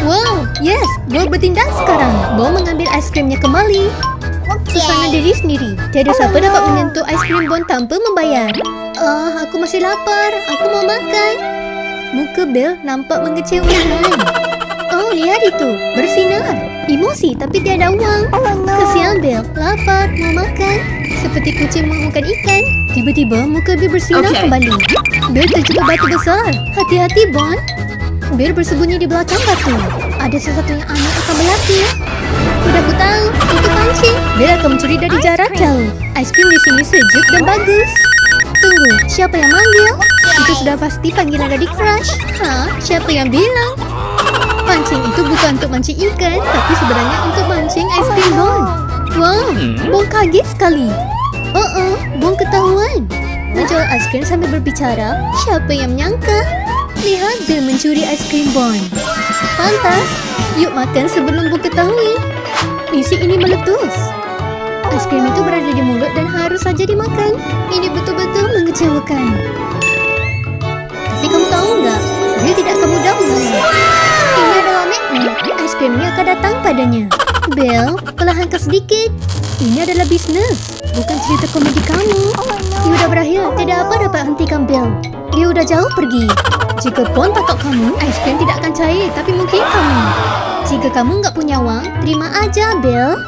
Wow, yes, Bon bertindak sekarang. Bon mengambil aiskrimnya kembali. Susana diri sendiri. Tiada siapa dapat menyentuh aiskrim Bon tanpa membayar. Aku masih lapar. Aku mau makan. Muka Bill nampak mengecewakan. Oh, lihat itu. Bersinar. Emosi tapi tiada uang. Kesian Bill. Lapar. Mau makan. Seperti kucing mengukan ikan. Tiba-tiba muka Bill bersinar kembali. Bill terjebak batu besar. Hati-hati, Bon. Bill bersembunyi di belakang batu. Ada sesuatu yang aneh akan berlaku. Sudah aku tahu. Itu pancing. Bill akan mencuri dari jarak jauh. Aiskrim di sini sejuk dan bagus. Tunggu, siapa yang manggil? Itu sudah pasti panggilan dari Crush. Hah? Siapa yang bilang? Pancing itu bukan untuk mancing ikan, tapi sebenarnya untuk mancing aiskrim Bon. Wow, Bon kaget sekali. Bon ketahuan. Menjual aiskrim sambil berbicara, siapa yang menyangka? Lihat Bill mencuri aiskrim Bon. Pantas, yuk makan sebelum Bon ketahui. Misi ini meletus. Aiskrim itu berada di mulut dan harus saja dimakan. Ini betul-betul mengecewakan. Tapi kamu tahu nggak? Dia tidak akan mudah mengalah. Ini adalah magnet. Aiskrim ini akan datang padanya. Bill, perlahankan sedikit. Ini adalah bisnis, bukan cerita komedi kamu. Dia udah berakhir. Tidak apa dapat hentikan Bill. Dia udah jauh pergi. Jika Bon patok kamu, aiskrim tidak akan cair. Tapi mungkin kamu. Jika kamu nggak punya uang, terima aja, Bill.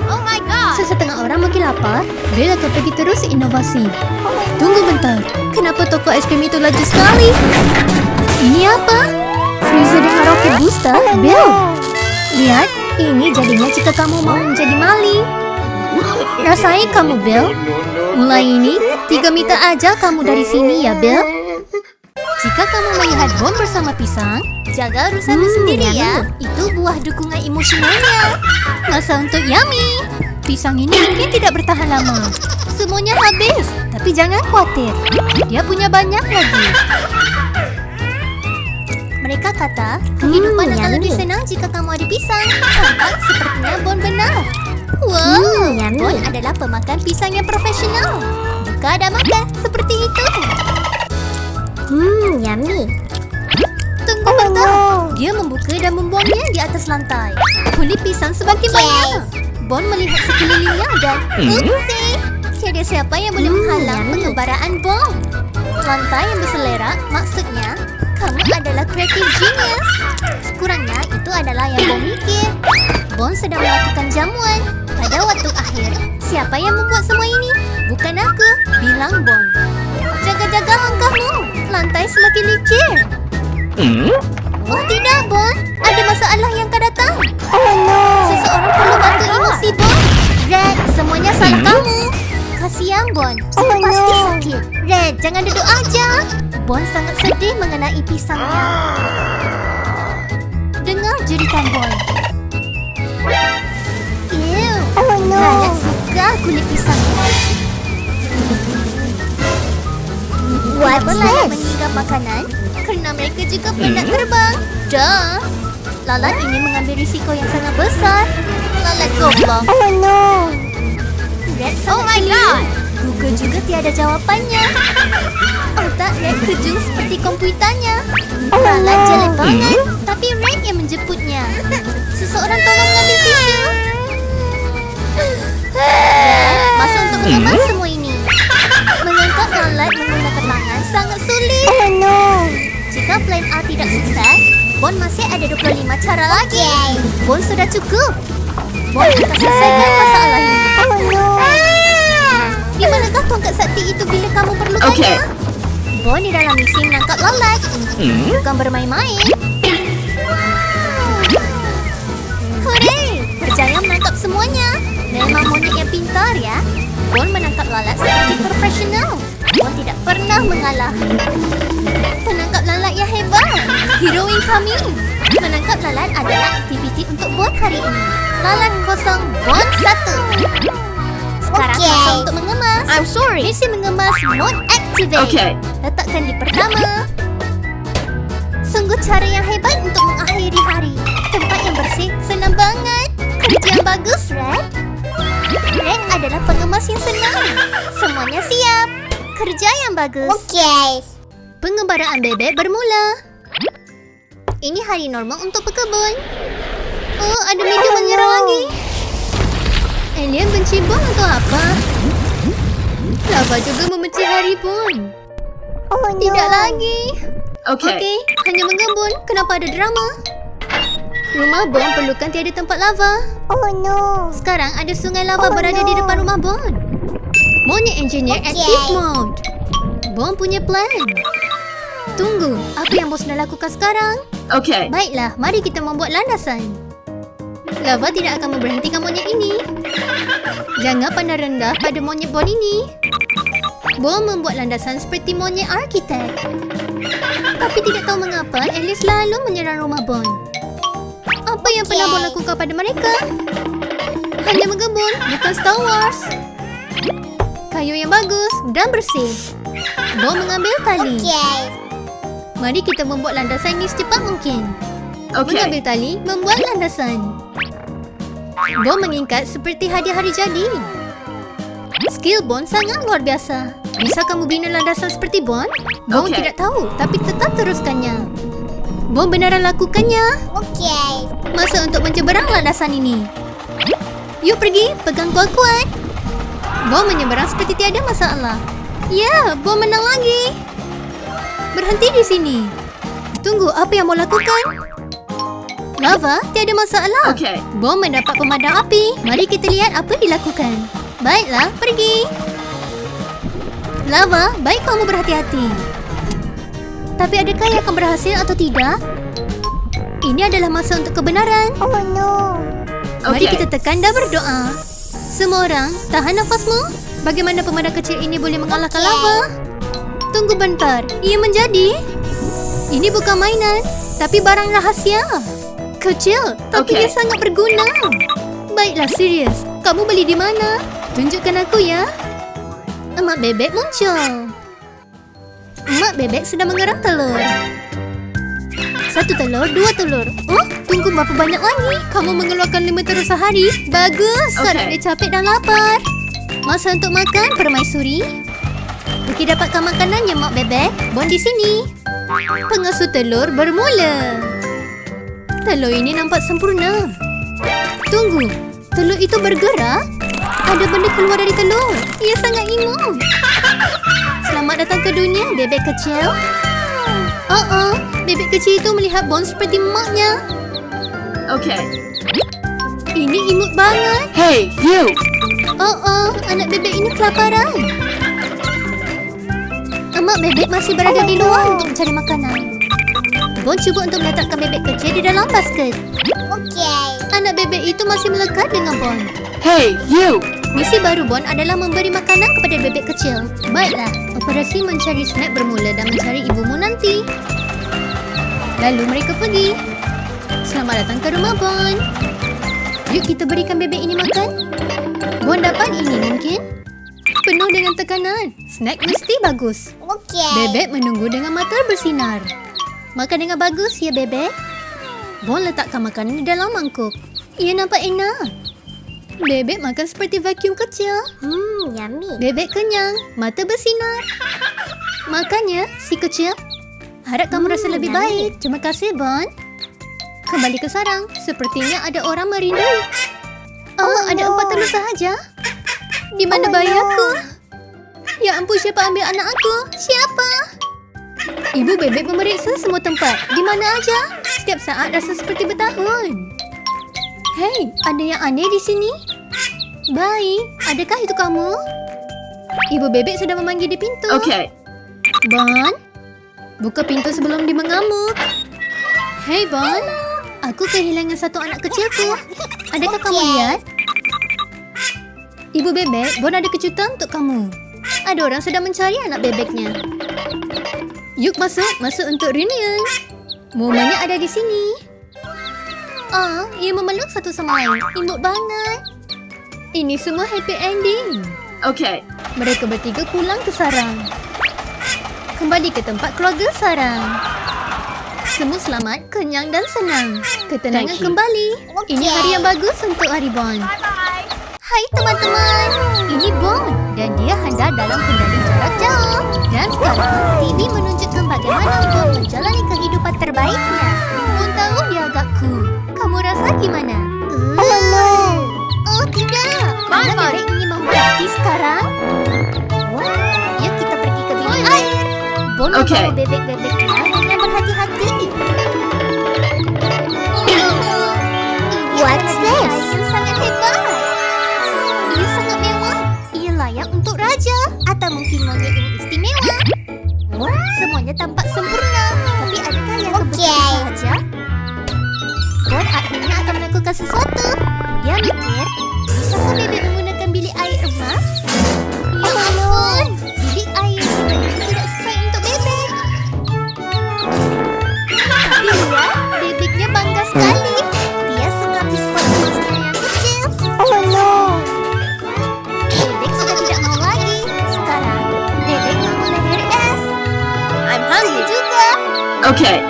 Oh my god. Sesetengah orang makin lapar, Bill akan pergi terus inovasi. Tunggu bentar, kenapa toko es krim itu laju sekali? Ini apa? Freezer dengan roket booster? Bill, lihat, ini jadinya jika kamu mau menjadi maling. Rasain kamu, Bill. Mulai ini, 3 meter aja kamu dari sini ya, Bill. Jika kamu melihat Bon bersama pisang, jaga urusanmu sendiri ya. Itu buah dukungan emosionalnya. Masa untuk Yummy. Pisang ini mungkin tidak bertahan lama. Semuanya habis, tapi jangan khawatir. Dia punya banyak lagi. Mereka kata, kehidupan akan lebih senang jika kamu ada pisang. Tampak sepertinya Bon benar. Wow, Bon adalah pemakan pisang yang profesional. Buka dan makan. Seperti itu. Yummy. Tunggu bentar. Dia membuka dan membuangnya di atas lantai. Kulit pisang semakin banyak. Bon melihat sekelilingnya dan upsi. Tiada siapa yang boleh menghalang pengembaraan Bon. Lantai yang berselerak, maksudnya kamu adalah creative genius. Sekurangnya itu adalah yang Bon mikir. Bon sedang melakukan jamuan. Pada waktu akhir, siapa yang membuat semua ini? Bukan aku, bilang Bon. Jaga-jaga langkahmu. Lantai semakin licin. Oh tidak, Bon. Ada masalah yang akan datang. Seseorang perlu bantu emosi Bon. Red, semuanya salah kamu. Kasihan Bon. Pasti sakit. Red, jangan duduk aja. Bon sangat sedih mengenai pisangnya. Dengar jeritan Bon. Ew. Lalat suka kulit pisangnya. What's Lalat this? menyingkap makanan kerana mereka juga penat terbang. Duh. Lalat ini mengambil risiko yang sangat besar. Lalat goblok. Red sangat geli. Google juga tiada jawapannya. Otak Red kejung seperti komputernya. Lalat jelek banget. Tapi Red yang menjemputnya. Seseorang tolong mengambil tisu. Red, masa untuk mengemas semua ini. Mengangkat lalat menggunakan tangan sangat sulit. Jika plan A tidak sukses, Bon masih ada 25 cara lagi. Bon sudah cukup. Bon akan selesaikan masalah ini. Di manakah tongkat sakti itu bila kamu perlukannya? Okay. Bon di dalam misi menangkap lalat. Bukan bermain-main. Hooray! Berjaya menangkap semuanya. Memang monyet yang pintar ya. Bon menangkap lalat seperti profesional. Bon tidak pernah mengalah. Penangkap lalat yang hebat. Heroin kami. Menangkap lalat adalah aktiviti untuk Bon hari ini. Lalat kosong, Bon 1. Sekarang Okay. masa untuk mengemas. I'm sorry. Misi mengemas mode activate. Okay. Letakkan di pertama. Sungguh cara yang hebat untuk mengakhiri hari. Tempat yang bersih, senang banget. Kerja yang bagus, Red. Red adalah pengemas yang senang. Semuanya siap. Kerja yang bagus. Pengembaraan bebek bermula. Ini hari normal untuk pekebun. Oh, ada meja menyerang lagi. Alien benci Bon untuk apa? Lava juga membenci hari Bon. Tidak lagi. Okay. Okey, hanya mengembun. Kenapa ada drama? Rumah Bon perlukan tiada tempat lava. Sekarang ada sungai lava berada di depan rumah Bon. Monyet engineer active mode. Bon punya plan. Tunggu, apa yang bos nak lakukan sekarang? Okay. Baiklah, mari kita membuat landasan. Lava tidak akan memberhentikan monyet ini. Jangan pandang rendah pada monyet Bon ini. Bon membuat landasan seperti monyet arkitek. Tapi tidak tahu mengapa Alice selalu menyerang rumah Bon. Apa yang pernah Bon lakukan pada mereka? Hanya mengembun, bukan Star Wars. Kayu yang bagus dan bersih. Bon mengambil tali. Mari kita membuat landasan ini secepat mungkin. Mengambil Okay. tali, membuat landasan. Bon mengikat seperti hadiah hari jadi. Skill Bon sangat luar biasa. Bisa kamu bina landasan seperti Bon? Bon Okay. tidak tahu, tapi tetap teruskannya. Bon benaran lakukannya. Masa untuk menyeberang landasan ini. Yuk pergi, pegang kuat-kuat. Bon menyeberang seperti tiada masalah. Ya, Bon menang lagi. Berhenti di sini. Tunggu, apa yang mau lakukan? Lava, tiada masalah. Okay. Bom mendapat pemadam api. Mari kita lihat apa dilakukan. Baiklah, pergi. Lava, baik kamu berhati-hati. Tapi adakah ia akan berhasil atau tidak? Ini adalah masa untuk kebenaran. Mari Okay. kita tekan dan berdoa. Semua orang, tahan nafasmu. Bagaimana pemadam kecil ini boleh mengalahkan lava? Tunggu bentar, ia menjadi. Ini bukan mainan, tapi barang rahasia. Kecil, tapi Okay. dia sangat berguna. Baiklah, serius. Kamu beli di mana? Tunjukkan aku ya. Emak bebek muncul. Emak bebek sedang mengerang telur. 1 telur, 2 telur. Oh, tunggu berapa banyak lagi? Kamu mengeluarkan 5 telur sehari? Bagus, sekarang Okay. dia capek dan lapar. Masa untuk makan permaisuri. Pergi dapatkan makanannya, Mak Bebek. Bon di sini. Pengasuh telur bermula. Telur ini nampak sempurna. Tunggu, telur itu bergerak? Ada benda keluar dari telur. Ia sangat imut. Selamat datang ke dunia, bebek kecil. Bebek kecil itu melihat Bon seperti maknya. Okay. Ini imut banget. Hey, you! Anak bebek ini kelaparan. Mak bebek masih berada di luar untuk mencari makanan. Bon cuba untuk meletakkan bebek kecil di dalam basket. Okay. Anak bebek itu masih melekat dengan Bon. Hey, you! Misi baru Bon adalah memberi makanan kepada bebek kecil. Baiklah, operasi mencari snack bermula dan mencari ibumu nanti. Lalu mereka pergi. Selamat datang ke rumah Bon. Yuk kita berikan bebek ini makan. Bon dapat ini mungkin? Penuh dengan tekanan. Snack mesti bagus. Okay. Bebek menunggu dengan mata bersinar. Makan dengan bagus ya bebek. Bon letakkan makanan di dalam mangkuk. Ia nampak enak. Bebek makan seperti vacuum kecil. Yummy. Bebek kenyang, mata bersinar. Makannya, si kecil. Harap kamu rasa lebih yummy. baik. Terima kasih, Bon. Kembali ke sarang. Sepertinya ada orang merindui. Ada 4 telur sahaja. Di mana bayi aku? Ya ampun, siapa ambil anak aku? Siapa? Ibu bebek memeriksa semua tempat. Di mana aja? Setiap saat rasa seperti bertahun. Hei, ada yang aneh di sini? Bayi, adakah itu kamu? Ibu bebek sedang memanggil di pintu. Okay. Bon, buka pintu sebelum dia mengamuk. Hei Bon, aku kehilangan satu anak kecilku. Adakah kamu lihat? Ibu bebek, Bon ada kejutan untuk kamu. Ada orang sedang mencari anak bebeknya. Yuk masuk untuk reunion. Momennya ada di sini. Ia memeluk satu sama lain. Imut banget. Ini semua happy ending. Okay. Mereka bertiga pulang ke sarang. Kembali ke tempat keluarga sarang. Semua selamat, kenyang dan senang. Ketenangan Thank you. kembali. Okay. Ini hari yang bagus untuk hari Bon. Hai teman-teman, ini Bon dan dia handal dalam kendali jarak jauh. Dan sekarang TV menunjukkan bagaimana Bon menjalani kehidupan terbaiknya. Bon tahu dia agak cool. Kamu rasa gimana? Oh tidak, anak bebek ini mau party sekarang. Yuk kita pergi ke bilik air. Bon Okay. membawa bebek-bebeknya dengan berhati-hati. What's this? Yang sangat hebat. Ia sangat mewah. Ia layak untuk raja atau mungkin monyet yang istimewa. Semuanya tampak sempurna. Tapi adakah yang kebetulan sahaja? Bon akhirnya akan melakukan sesuatu. Dia mikir, bisakah bebek menggunakan bilik air emas? Ya ampun, bilik air sebenarnya tidak sesuai untuk bebek. Tapi lihat, bebeknya bangga sekali. Dia suka biskut emasnya yang kecil. Bebek sudah tidak mau lagi. Sekarang, bebek mau leher es. I'm hungry juga. Okay.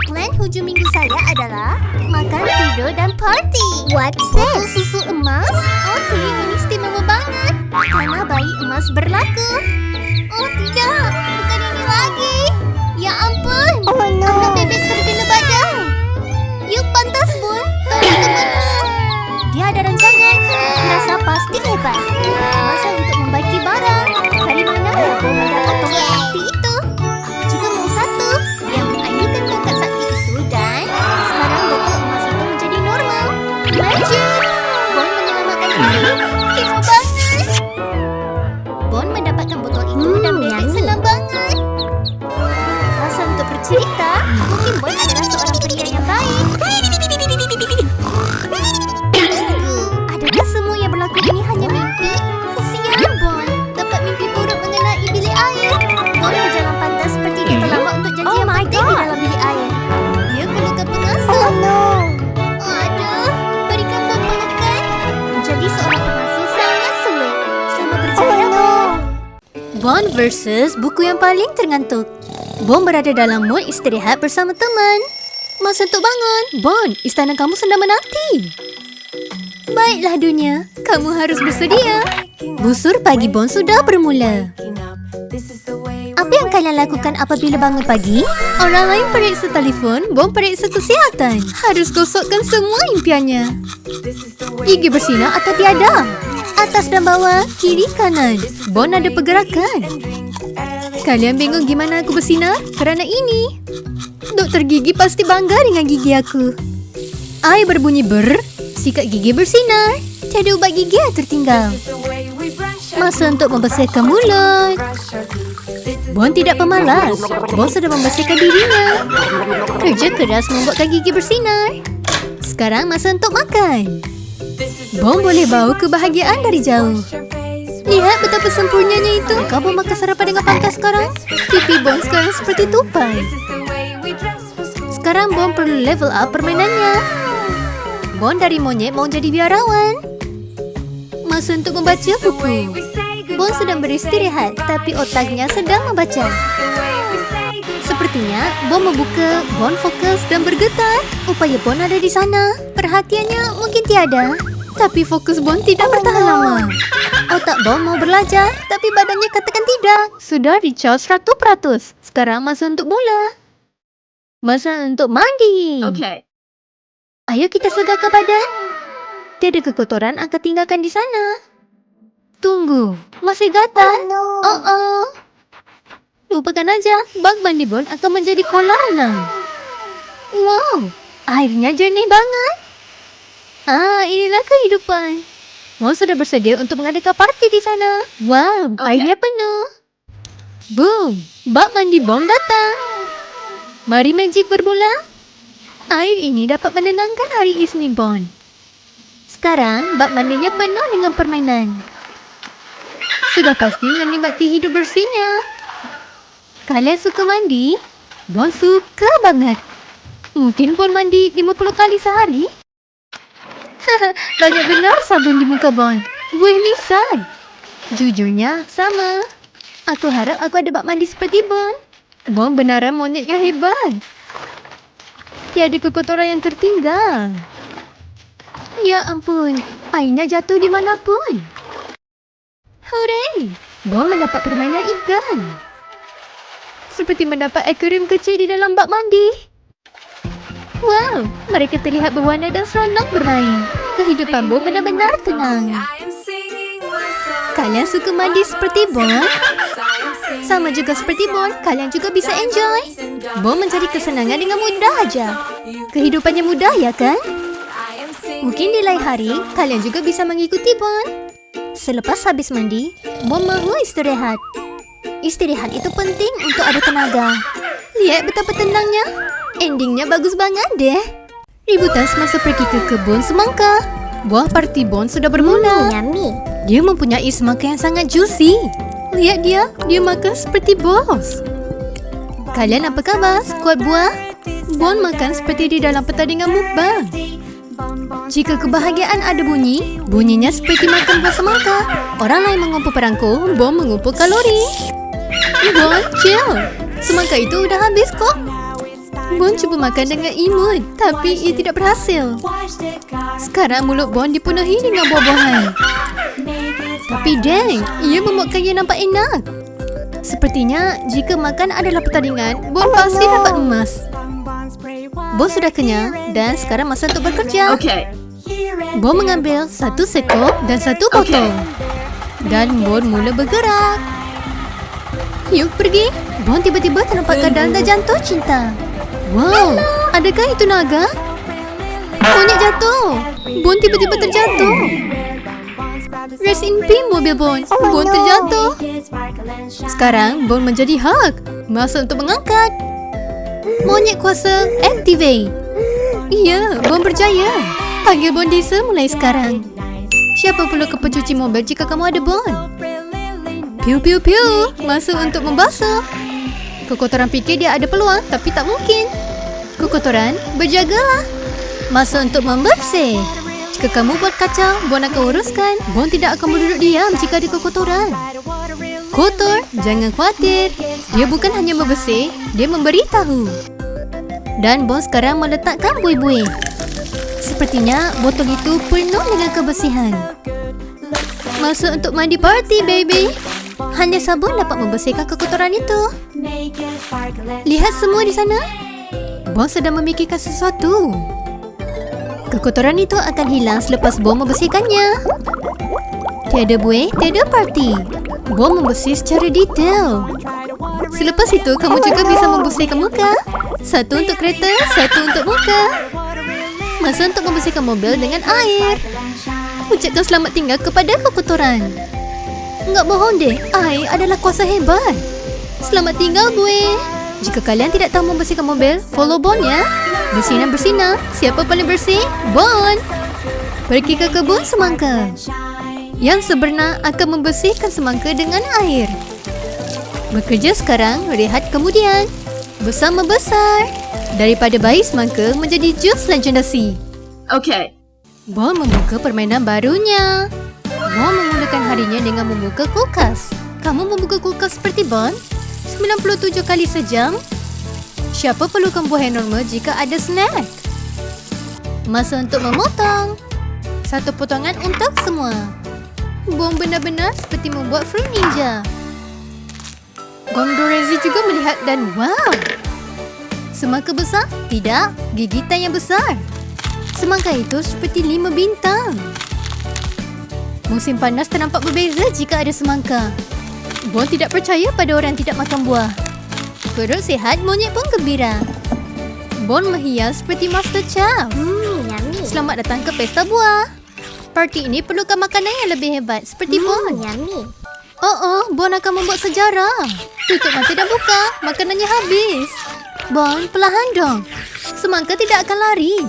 Plan hujung minggu saya adalah makan, tidur, dan party. What's Botol this? susu emas? Oke, ini istimewa banget. Karena bayi emas berlaku. Oh tidak, bukan ini lagi. Ya ampun, anak bebek terkena badai. Yuk pantas Bon, tolong temanmu. Dia ada rancangan, rasa pasti hebat. Masa untuk membagi barang. Dari mana ya Bon mendapat tongkat sakti itu? Aku juga mau satu. Dia mengayuhkan tongkat sakti itu dan sekarang botol emas itu menjadi normal. Magic! Bon menyelamatkan hidup. Hebat banget. Bon mendapatkan botol itu dan bebek senang banget. Rasa untuk bercerita, mungkin Bon adalah seorang pria yang baik. Tunggu, adakah semua yang berlaku ini hanya mimpi? Kesian Bon, dapat mimpi buruk mengenai bilik air. Bon berjalan pantas seperti dia terlambat untuk janji yang penting di dalam bilik air. Dia perlukan pengasuh. Aduh, berikan Bon pelukan. Menjadi seorang pengasuh sangat sulit. Selamat berjaya Bon. Bon versus buku yang paling terngantuk. Bon berada dalam mood istirahat bersama teman. Masa untuk bangun. Bon, istana kamu sedang menanti. Baiklah dunia, kamu harus bersedia. Busur pagi Bon sudah bermula. Apa yang kalian lakukan apabila bangun pagi? Orang lain periksa telefon, Bon periksa kesihatan. Harus gosokkan semua impiannya. Gigi bersinar atau tiada? Atas dan bawah, kiri kanan. Bon ada pergerakan. Kalian bingung gimana aku bersinar? Kerana ini. Doktor gigi pasti bangga dengan gigi aku. Air berbunyi ber, sikat gigi bersinar. Tiada ubat gigi yang tertinggal. Masa untuk membersihkan mulut. Bon tidak pemalas. Bon sudah membersihkan dirinya. Kerja keras membuatkan gigi bersinar. Sekarang masa untuk makan. Bon boleh bau kebahagiaan dari jauh. Lihat betapa sempurnanya itu. Kau Bon makan sarapan dengan pantas sekarang? Pipi Bon sekarang seperti tupai. Sekarang Bon perlu level up permainannya. Bon dari monyet mau jadi biarawan. Masa untuk membaca buku. Bon sedang beristirahat, tapi otaknya sedang membaca. Sepertinya Bon membuka, Bon fokus dan bergetar. Upaya Bon ada di sana. Perhatiannya mungkin tiada, tapi fokus Bon tidak bertahan lama. Otak Bon mau belajar, tapi badannya katakan tidak. Sudah recharge 100%. Sekarang masa untuk bola. Masa untuk mandi. Okay. Ayo kita segarkan badan. Tiada kekotoran akan tinggalkan di sana. Tunggu, masih gatal. Oh. Lupakan aja, bak mandi Bon akan menjadi kolam renang. Wow, airnya jernih banget. Inilah kehidupan. Bon sudah bersedia untuk mengadakan parti di sana. Wow, airnya penuh. Boom, bak mandi Bon datang. Mari magic bermula. Air ini dapat menenangkan hari Isnin Bon. Sekarang, bak mandinya penuh dengan permainan. Sudah pasti menikmati hidup bersihnya. Kalian suka mandi? Bon suka banget. Mungkin Bon mandi 50 kali sehari. Banyak benar sabun di muka Bon. Gue lisan. Jujurnya, sama. Aku harap aku ada bak mandi seperti Bon. Bon benaran monyet yang hebat. Tiada kekotoran yang tertinggal. Ya ampun, airnya jatuh di manapun. Hooray! Bon mendapat permainan ikan. Seperti mendapat akuarium kecil di dalam bak mandi. Wow, mereka terlihat berwarna dan seronok bermain. Kehidupan Bon benar-benar tenang. Kalian suka mandi seperti Bon? Sama juga seperti Bon, kalian juga bisa enjoy. Bon mencari kesenangan dengan mudah aja. Kehidupannya mudah ya kan? Mungkin di lain hari, kalian juga bisa mengikuti Bon. Selepas habis mandi, Bon mahu istirahat. Istirahat itu penting untuk ada tenaga. Lihat betapa tenangnya. Endingnya bagus banget deh. Ributan semasa pergi ke kebun semangka. Buah parti Bon sudah bermula. Yummy. Dia mempunyai semangka yang sangat juicy. Lihat dia makan seperti bos. Kalian apa khabar, skuad buah? Bon makan seperti di dalam pertandingan mukbang. Jika kebahagiaan ada bunyi, bunyinya seperti makan buah semangka. Orang lain mengumpul perangko, Bon mengumpul kalori. Bon, chill. Semangka itu udah habis kok. Bon cuba makan dengan imut, tapi ia tidak berhasil. Sekarang mulut Bon dipenuhi dengan buah-buahan. Tapi deng, ia membuatkannya nampak enak. Sepertinya jika makan adalah pertandingan, Bon pasti dapat emas. Bon sudah kenyang dan sekarang masa untuk bekerja. Okay. Bon mengambil satu sekop dan satu botol. Dan Bon mula bergerak. Yuk pergi. Bon tiba-tiba ternampak keadaan dan jatuh cinta. Wow, adakah itu naga? Monyet jatuh. Bon tiba-tiba terjatuh. Rest in peace mobil Bon. Bon terjatuh. Sekarang Bon menjadi Hulk. Masa untuk mengangkat. Monyet kuasa activate. Iya, Bon berjaya. Panggil Bon Diesel mulai sekarang. Siapa perlu ke pencuci mobil jika kamu ada Bon? Piu piu piu. Masa untuk membasuh. Kekotoran fikir dia ada peluang, tapi tak mungkin. Kekotoran, berjagalah. Masa untuk membersih. Jika kamu buat kacau, Bon akan uruskan. Bon tidak akan berduduk diam jika ada kekotoran. Kotor, jangan khawatir. Dia bukan hanya membersih, dia memberitahu. Dan Bon sekarang meletakkan buih-buih. Sepertinya botol itu penuh dengan kebersihan. Masa untuk mandi party, baby. Hanya sabun dapat membersihkan kekotoran itu. Lihat semua di sana. Bon sedang memikirkan sesuatu. Kekotoran itu akan hilang selepas Bon membersihkannya. Tiada buih, tiada parti. Bon membersih secara detail. Selepas itu, kamu juga bisa membersihkan muka. Satu untuk kereta, satu untuk muka. Masa untuk membersihkan mobil dengan air. Ucapkan selamat tinggal kepada kekotoran. Enggak bohong deh, air adalah kuasa hebat. Selamat tinggal, buih. Jika kalian tidak tahu membersihkan mobil, follow Bon ya. Bersinar-bersinar. Siapa paling bersih? Bon. Pergi ke kebun semangka. Yang sebenar akan membersihkan semangka dengan air. Bekerja sekarang, rehat kemudian. Besar membesar. Daripada bayi semangka menjadi jus legendasi. Okay. Bon membuka permainan barunya. Bon memulakan harinya dengan membuka kulkas. Kamu membuka kulkas seperti Bon? 97 kali sejam? Siapa perlukan buah yang normal jika ada snack? Masa untuk memotong. Satu potongan untuk semua. Bon benar-benar seperti membuat fruit ninja. Gondorezi juga melihat dan wow! Semangka besar? Tidak, gigitan yang besar. Semangka itu seperti 5 bintang. Musim panas ternampak berbeza jika ada semangka. Bon tidak percaya pada orang tidak makan buah. Perut sihat, monyet pun gembira. Bon menghias seperti Master Chow. Yummy. Selamat datang ke pesta buah. Parti ini perlukan makanan yang lebih hebat seperti Bon. Yummy. Oh, Bon akan membuat sejarah. Tutup mata dan buka. Makanannya habis. Bon, perlahan dong. Semangka tidak akan lari.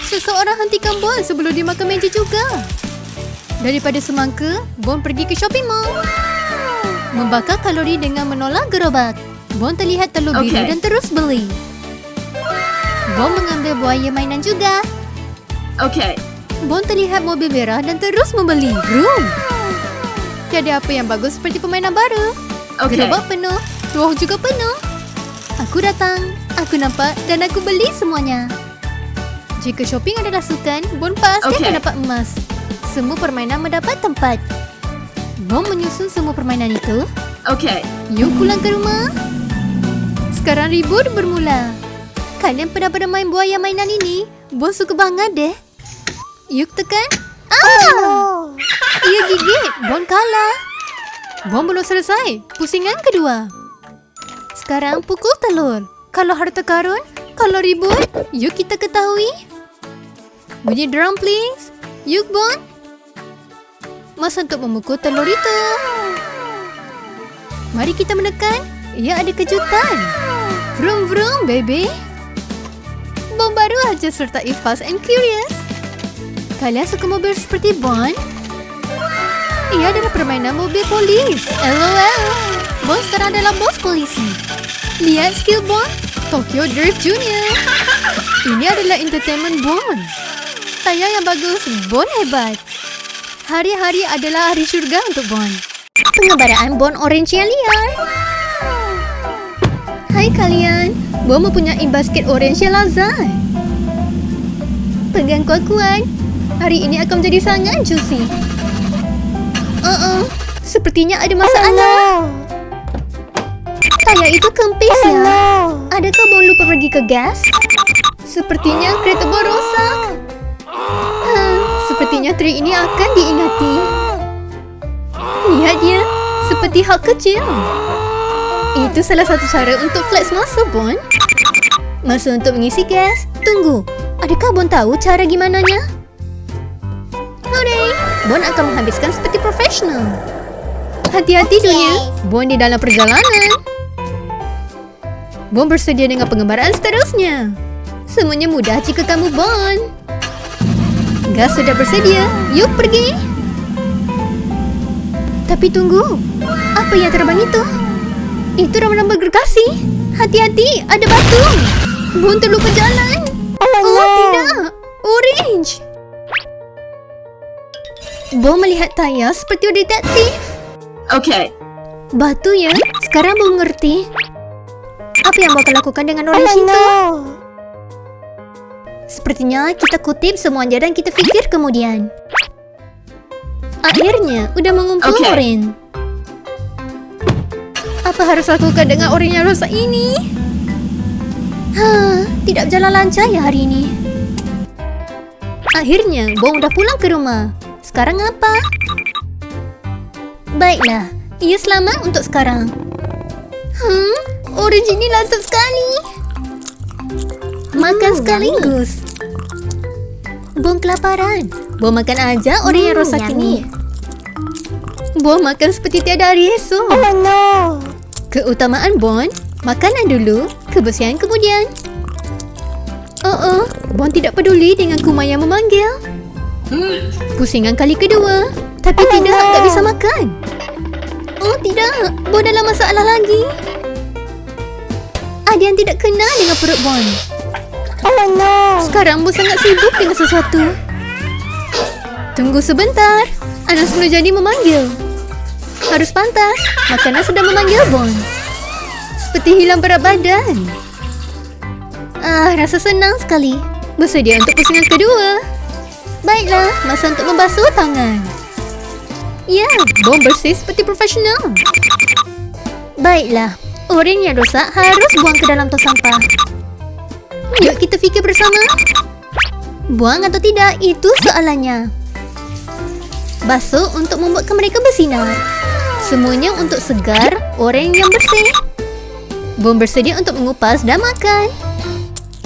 Seseorang hentikan Bon sebelum dia makan meja juga. Daripada semangka, Bon pergi ke shopping mall. Membakar kalori dengan menolak gerobak. Bon terlihat telur biru dan terus beli. Bon mengambil buaya mainan juga. Okay. Bon terlihat mobil merah dan terus membeli. Vroom. Tiada apa yang bagus seperti permainan baru. Okay. Gerobak penuh, ruang juga penuh. Aku datang, aku nampak dan aku beli semuanya. Jika shopping adalah sukan, Bon pasti akan dapat emas. Semua permainan mendapat tempat. Bon menyusun semua permainan itu. Okay. Yuk pulang ke rumah. Sekarang ribut bermula. Kalian pernah bermain buaya mainan ini? Bon suka banget deh. Yuk tekan. Oh. Ia gigit. Bon kalah. Bon belum selesai. Pusingan kedua. Sekarang pukul telur. Kalau harta karun, kalau ribut, yuk kita ketahui. Bunyi drum please. Yuk Bon. Masa untuk memukul telur itu. Mari kita menekan. Ia ada kejutan. Vroom vroom baby. Bon baru aja sertai Fast and Curious. Kalian suka mobil seperti Bon? Ia adalah permainan mobil polis. LOL. Bon sekarang adalah bos polisi. Lihat skill Bon. Tokyo Drift Junior. Ini adalah entertainment Bon. Tayang yang bagus. Bon hebat. Hari-hari adalah hari syurga untuk Bon. Pengembaraan Bon Orange yang liar. Hai kalian. Bon mempunyai basket orange yang lazat. Pegang kuat-kuat. Hari ini akan menjadi sangat juicy. Sepertinya ada masalah. Tayar itu kempis ya. Adakah Bon lupa pergi ke gas? Sepertinya kereta Bon rosak. Sepertinya trik ini akan diingati. Lihat dia, seperti Hulk kecil. Itu salah satu cara untuk flex masa Bon. Masa untuk mengisi gas. Tunggu, adakah Bon tahu cara gimananya? Hooray! Bon akan menghabiskan seperti profesional. Hati-hati dunia, Bon di dalam perjalanan. Bon bersedia dengan pengembaraan seterusnya. Semuanya mudah jika kamu Bon. Gas sudah bersedia, yuk pergi. Tapi tunggu, apa yang terbang itu? Itu rambut gergasi. Hati-hati, ada batu. Bon terlupa jalan. Oh tidak, orange. Bon melihat Taya seperti detektif. Okay. Batu ya, sekarang Bon mengerti. Apa yang Bon akan lakukan dengan orange itu? Sepertinya kita kutip semuanya dan kita fikir kemudian. Akhirnya, udah mengumpul orange. Apa harus lakukan dengan orang yang rosak ini? Tidak berjalan lancar ya hari ini. Akhirnya, Bong udah pulang ke rumah. Sekarang apa? Baiklah, ia selamat untuk sekarang. Orange ini lazat sekali. Makan sekaligus. Bong kelaparan. Bong makan aja orang yang rosak ini. Bong makan seperti tiada hari esok. Oh no. Keutamaan Bon, makanan dulu, kebersihan kemudian. Bon tidak peduli dengan kuman yang memanggil. Pusingan kali kedua, tapi tidak, tak bisa makan. Oh tidak, Bon dalam masalah lagi. Ada yang tidak kenal dengan perut Bon. Oh no. Sekarang Bon sangat sibuk dengan sesuatu. Tunggu sebentar, Anas Nurjani memanggil. Harus pantas, makanan sedang memanggil Bon. Seperti hilang berat badan. Rasa senang sekali. Bersedia untuk pusingan kedua. Baiklah, masa untuk membasuh tangan. Ya, Bon bersih seperti profesional. Baiklah, orang yang rosak harus buang ke dalam tong sampah. Yuk kita fikir bersama. Buang atau tidak, itu soalannya. Basuh untuk membuatkan mereka bersinar. Semuanya untuk segar orang yang bersih. Bon bersedia untuk mengupas dan makan.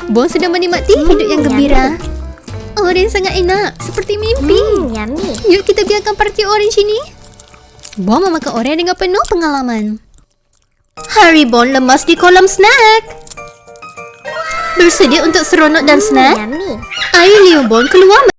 Bon sedang menikmati hidup yang gembira. Orange sangat enak, seperti mimpi. Yummy. Yuk kita biarkan parti orange ini. Bon memakan orange dengan penuh pengalaman. Hari Bon lemas di kolam snack. Bersedia untuk seronok dan snack? Yummy. Ayo Leo Bon keluar.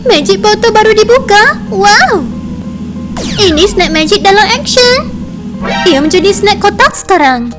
Magic botol baru dibuka. Wow. Ini snack magic dalam action. Ia menjadi snack kotak sekarang.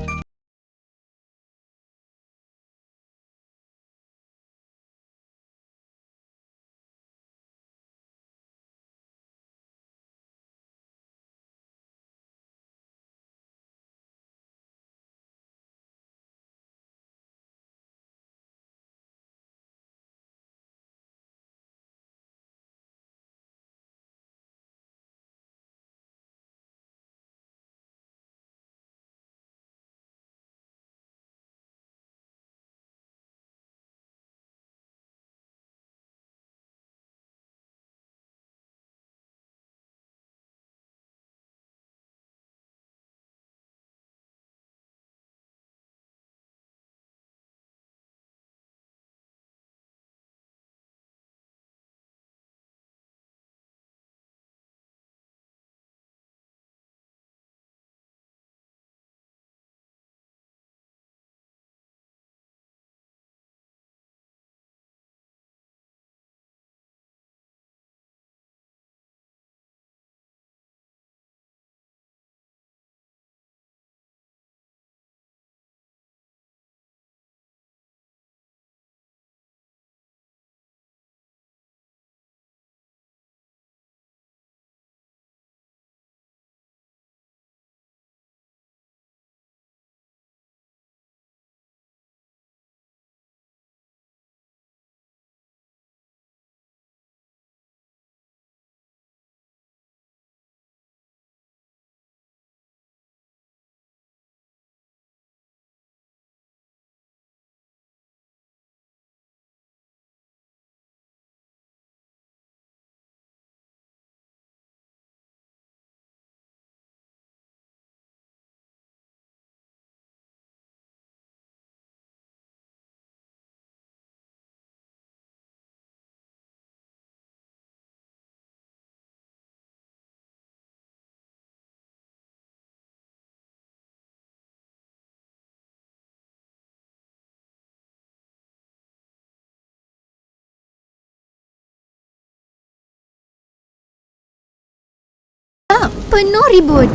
penuh ribut.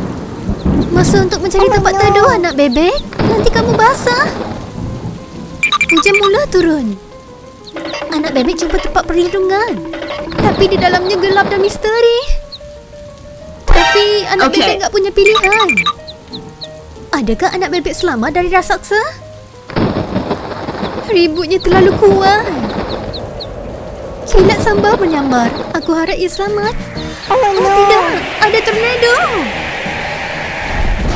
Masa untuk mencari tempat teduh anak bebek. Nanti kamu basah. Hujan mula turun. Anak bebek jumpa tempat perlindungan. Tapi di dalamnya gelap dan misteri. Tapi anak bebek tak punya pilihan. Adakah anak bebek selamat dari raksasa? Ributnya terlalu kuat. Kilat sambal menyambar. Aku harap ia selamat. Oh tidak, ada tornado.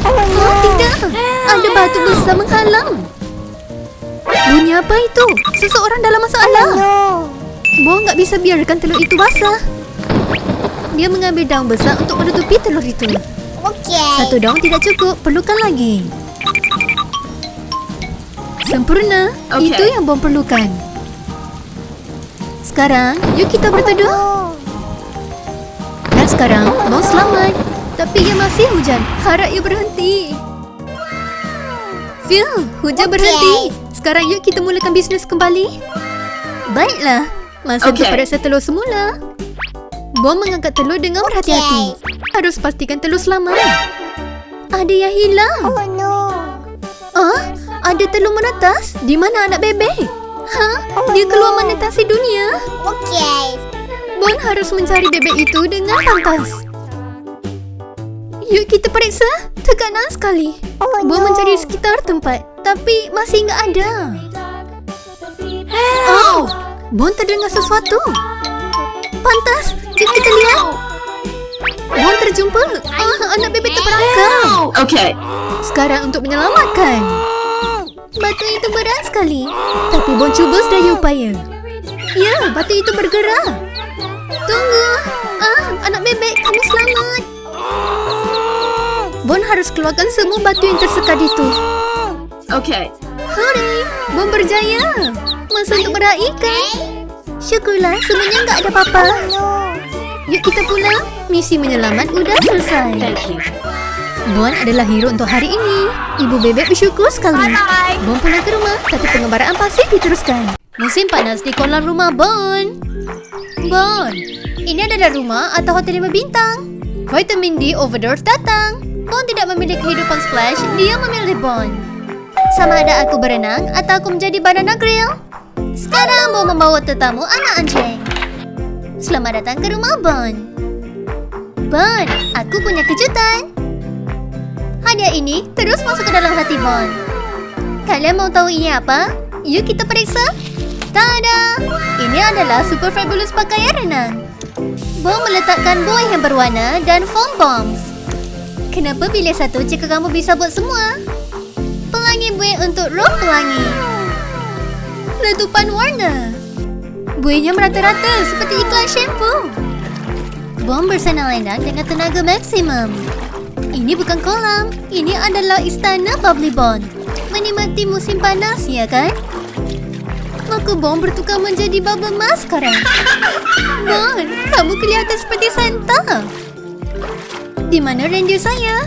Oh tidak, ada batu besar menghalang. Bunyi apa itu? Seseorang dalam masalah. Bo tak bisa biarkan telur itu basah. Dia mengambil daun besar untuk menutupi telur itu. Satu daun tidak cukup, perlukan lagi. Sempurna, itu yang Bom perlukan. Sekarang, yuk kita berteduh. Dan sekarang, Bom selamat. Tapi ia masih hujan, harap ia berhenti. Phil, hujan berhenti. Sekarang yuk kita mulakan bisnes kembali. Baiklah, masa untuk periksa telur semula. Bom mengangkat telur dengan berhati-hati. Harus pastikan telur selamat. Ada yang hilang. Ada telur menetas. Di mana anak bebek? Dia keluar menetasi dunia. Bon harus mencari bebek itu dengan pantas. Yuk kita periksa. Tekanan sekali. Bon mencari sekitar tempat, tapi masih enggak ada. Bon terdengar sesuatu. Pantas, jom kita lihat. Bon terjumpa. Anak bebek terperangkap. Sekarang untuk menyelamatkan. Batu itu berat sekali. Tapi Bon cuba sedaya upaya. Ya, batu itu bergerak. Tunggu. Anak bebek, kamu selamat. Bon harus keluarkan semua batu yang tersekat itu. Hore, Bon berjaya. Masa untuk meraih kan? Syukurlah, semuanya enggak ada apa-apa. Yuk kita pulang. Misi menyelamat udah selesai. Bon adalah hero untuk hari ini. Ibu bebek bersyukur sekali. Bon pulang ke rumah, tapi pengembaraan pasir diteruskan. Musim panas di kolam rumah Bon. Bon, ini adalah rumah atau hotel 5 bintang. Vitamin D overdose datang. Bon tidak memilih kehidupan splash, dia memilih Bon. Sama ada aku berenang atau aku menjadi banana grill. Sekarang Bon membawa tetamu anak anjing. Selamat datang ke rumah Bon. Bon, aku punya kejutan. Hadiah ini terus masuk ke dalam hati Bon. Kalian mau tahu ini apa? Yuk kita periksa. Tada! Ini adalah super fabulous pakaian renang. Bon meletakkan buih yang berwarna dan foam bombs. Kenapa pilih satu jika kamu bisa buat semua? Pelangi buih untuk roh pelangi. Letupan warna. Buihnya merata-rata seperti iklan shampoo. Bon bersenang lenang dengan tenaga maksimum. Ini bukan kolam. Ini adalah istana Bubbly Bon. Menikmati musim panas, ya kan? Maka Bon bertukar menjadi bubble mask sekarang. Bon, kamu kelihatan seperti Santa. Di mana reindeer saya?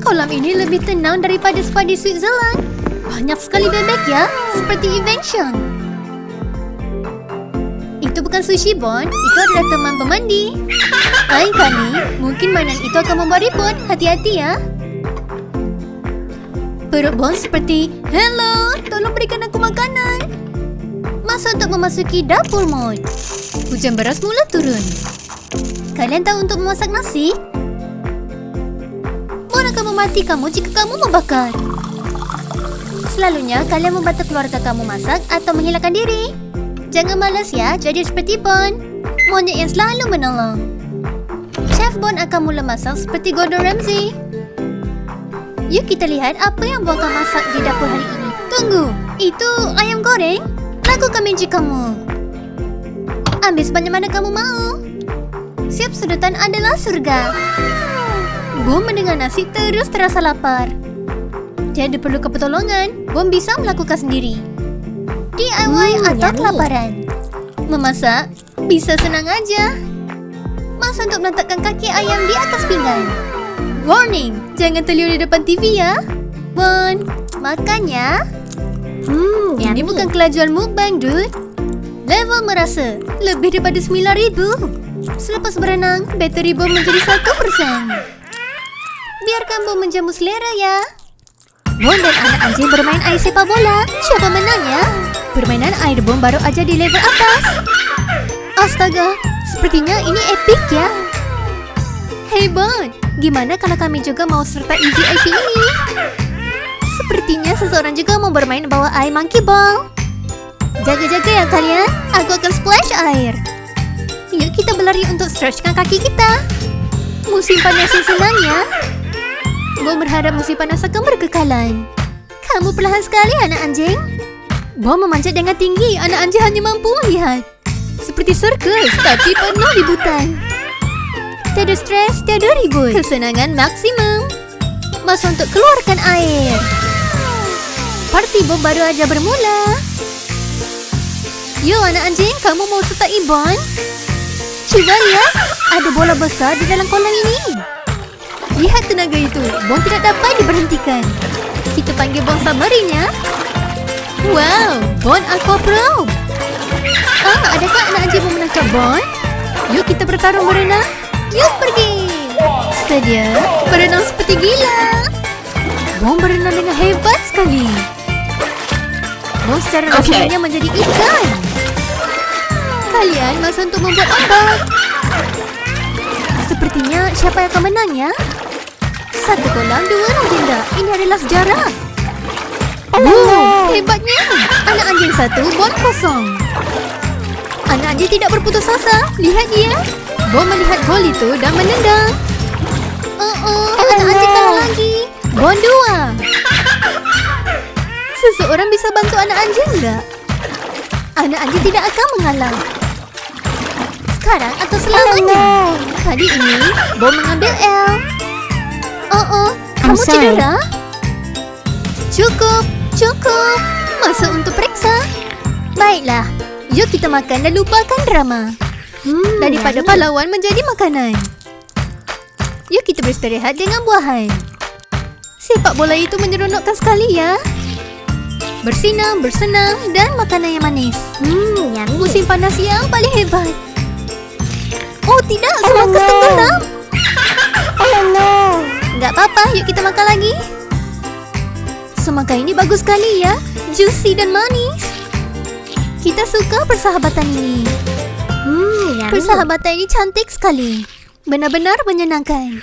Kolam ini lebih tenang daripada spa di Switzerland. Banyak sekali bebek ya, seperti invention. Itu bukan sushi Bon, itu adalah teman pemandi. Lain kali, mungkin mainan itu akan membuat ribut. Hati-hati ya. Perut Bon seperti, hello, tolong berikan aku makanan. Masa untuk memasuki dapur mode. Hujan beras mula turun. Kalian tahu untuk memasak nasi? Bon akan memati kamu jika kamu membakar. Selalunya kalian membantu keluarga kamu masak atau menghilangkan diri. Jangan malas ya, jadi seperti Bon. Monyet yang selalu menolong. Chef Bon akan mula masak seperti Gordon Ramsay. Yuk kita lihat apa yang Bon akan masak di dapur hari ini. Tunggu, itu ayam goreng? Lakukan magic kamu. Ambil sebanyak mana kamu mau. Siap sedotan adalah surga. Bon mendengar nasi terus terasa lapar. Tiada perlu pertolongan. Bon bisa melakukan sendiri. DIY atau kelaparan. Memasak bisa senang aja. Masa untuk meletakkan kaki ayam di atas pinggan. Warning, jangan terliur di depan TV ya. Bon, makan ya. Ini yummy. bukan kelajuan mukbang, dude. Level merasa lebih daripada 9,000. Selepas berenang, bateri bom menjadi 1%. Biarkan bom menjamu selera ya. Bon dan anak anjing bermain air sepak bola. Siapa menang ya? Permainan air bom baru aja di level atas. Astaga, sepertinya ini epic ya. Hey Bon, gimana kalau kami juga mau serta EVIP ini? Sepertinya seseorang juga mau bermain bawa air monkey ball. Jaga-jaga ya kalian, aku akan splash air. Yuk kita berlari untuk stretchkan kaki kita. Musim panas yang senang ya. Bom berharap musim panas akan berkekalan. Kamu perlahan sekali anak anjing. Bom memanjat dengan tinggi, anak anjing hanya mampu melihat. Seperti sirkus, tapi penuh ributan. Tiada stres, tiada ribut. Kesenangan maksimum. Masa untuk keluarkan air. Parti bom baru aja bermula. Yo anak anjing, kamu mau serta Ibon? Coba lihat, ada bola besar di dalam kolam ini. Lihat tenaga itu, bom tidak dapat diberhentikan. Kita panggil bom submarine ya. Wow, Bon Aqua Pro. Adakah anak anjing mau menangkap Bon? Yuk kita bertarung berenang. Yuk pergi. Sedia, berenang seperti gila. Bon berenang dengan hebat sekali. Bon secara rasanya menjadi ikan. Kalian masa untuk membuat ombak. Sepertinya siapa yang akan menang ya? 1 kolam, 2 legenda. Ini adalah sejarah. Wow, hebatnya. Anak anjing 1, Bon kosong. Anak anjing tidak berputus asa. Lihat dia. Bon melihat gol itu dan menendang. Anak anjing kalah lagi. Bon 2. Seseorang bisa bantu anak anjing enggak? Anak anjing tidak akan mengalah. Sekarang atau selamanya. Kali ini, Bon mengambil L. Kamu cedera? Cukup. Masa untuk periksa. Baiklah, yuk kita makan dan lupakan drama. Daripada pahlawan menjadi makanan. Yuk kita beristirahat dengan buahan. Sepak bola itu menyeronokkan sekali ya. Bersenam, dan makanan yang manis. Yummy. Musim panas yang paling hebat. Oh tidak, semangka tenggelam. Oh no. Nggak apa-apa, yuk kita makan lagi. Semangka ini bagus sekali ya, juicy dan manis. Kita suka persahabatan ini. Yummy. Persahabatan ini cantik sekali. Benar-benar menyenangkan.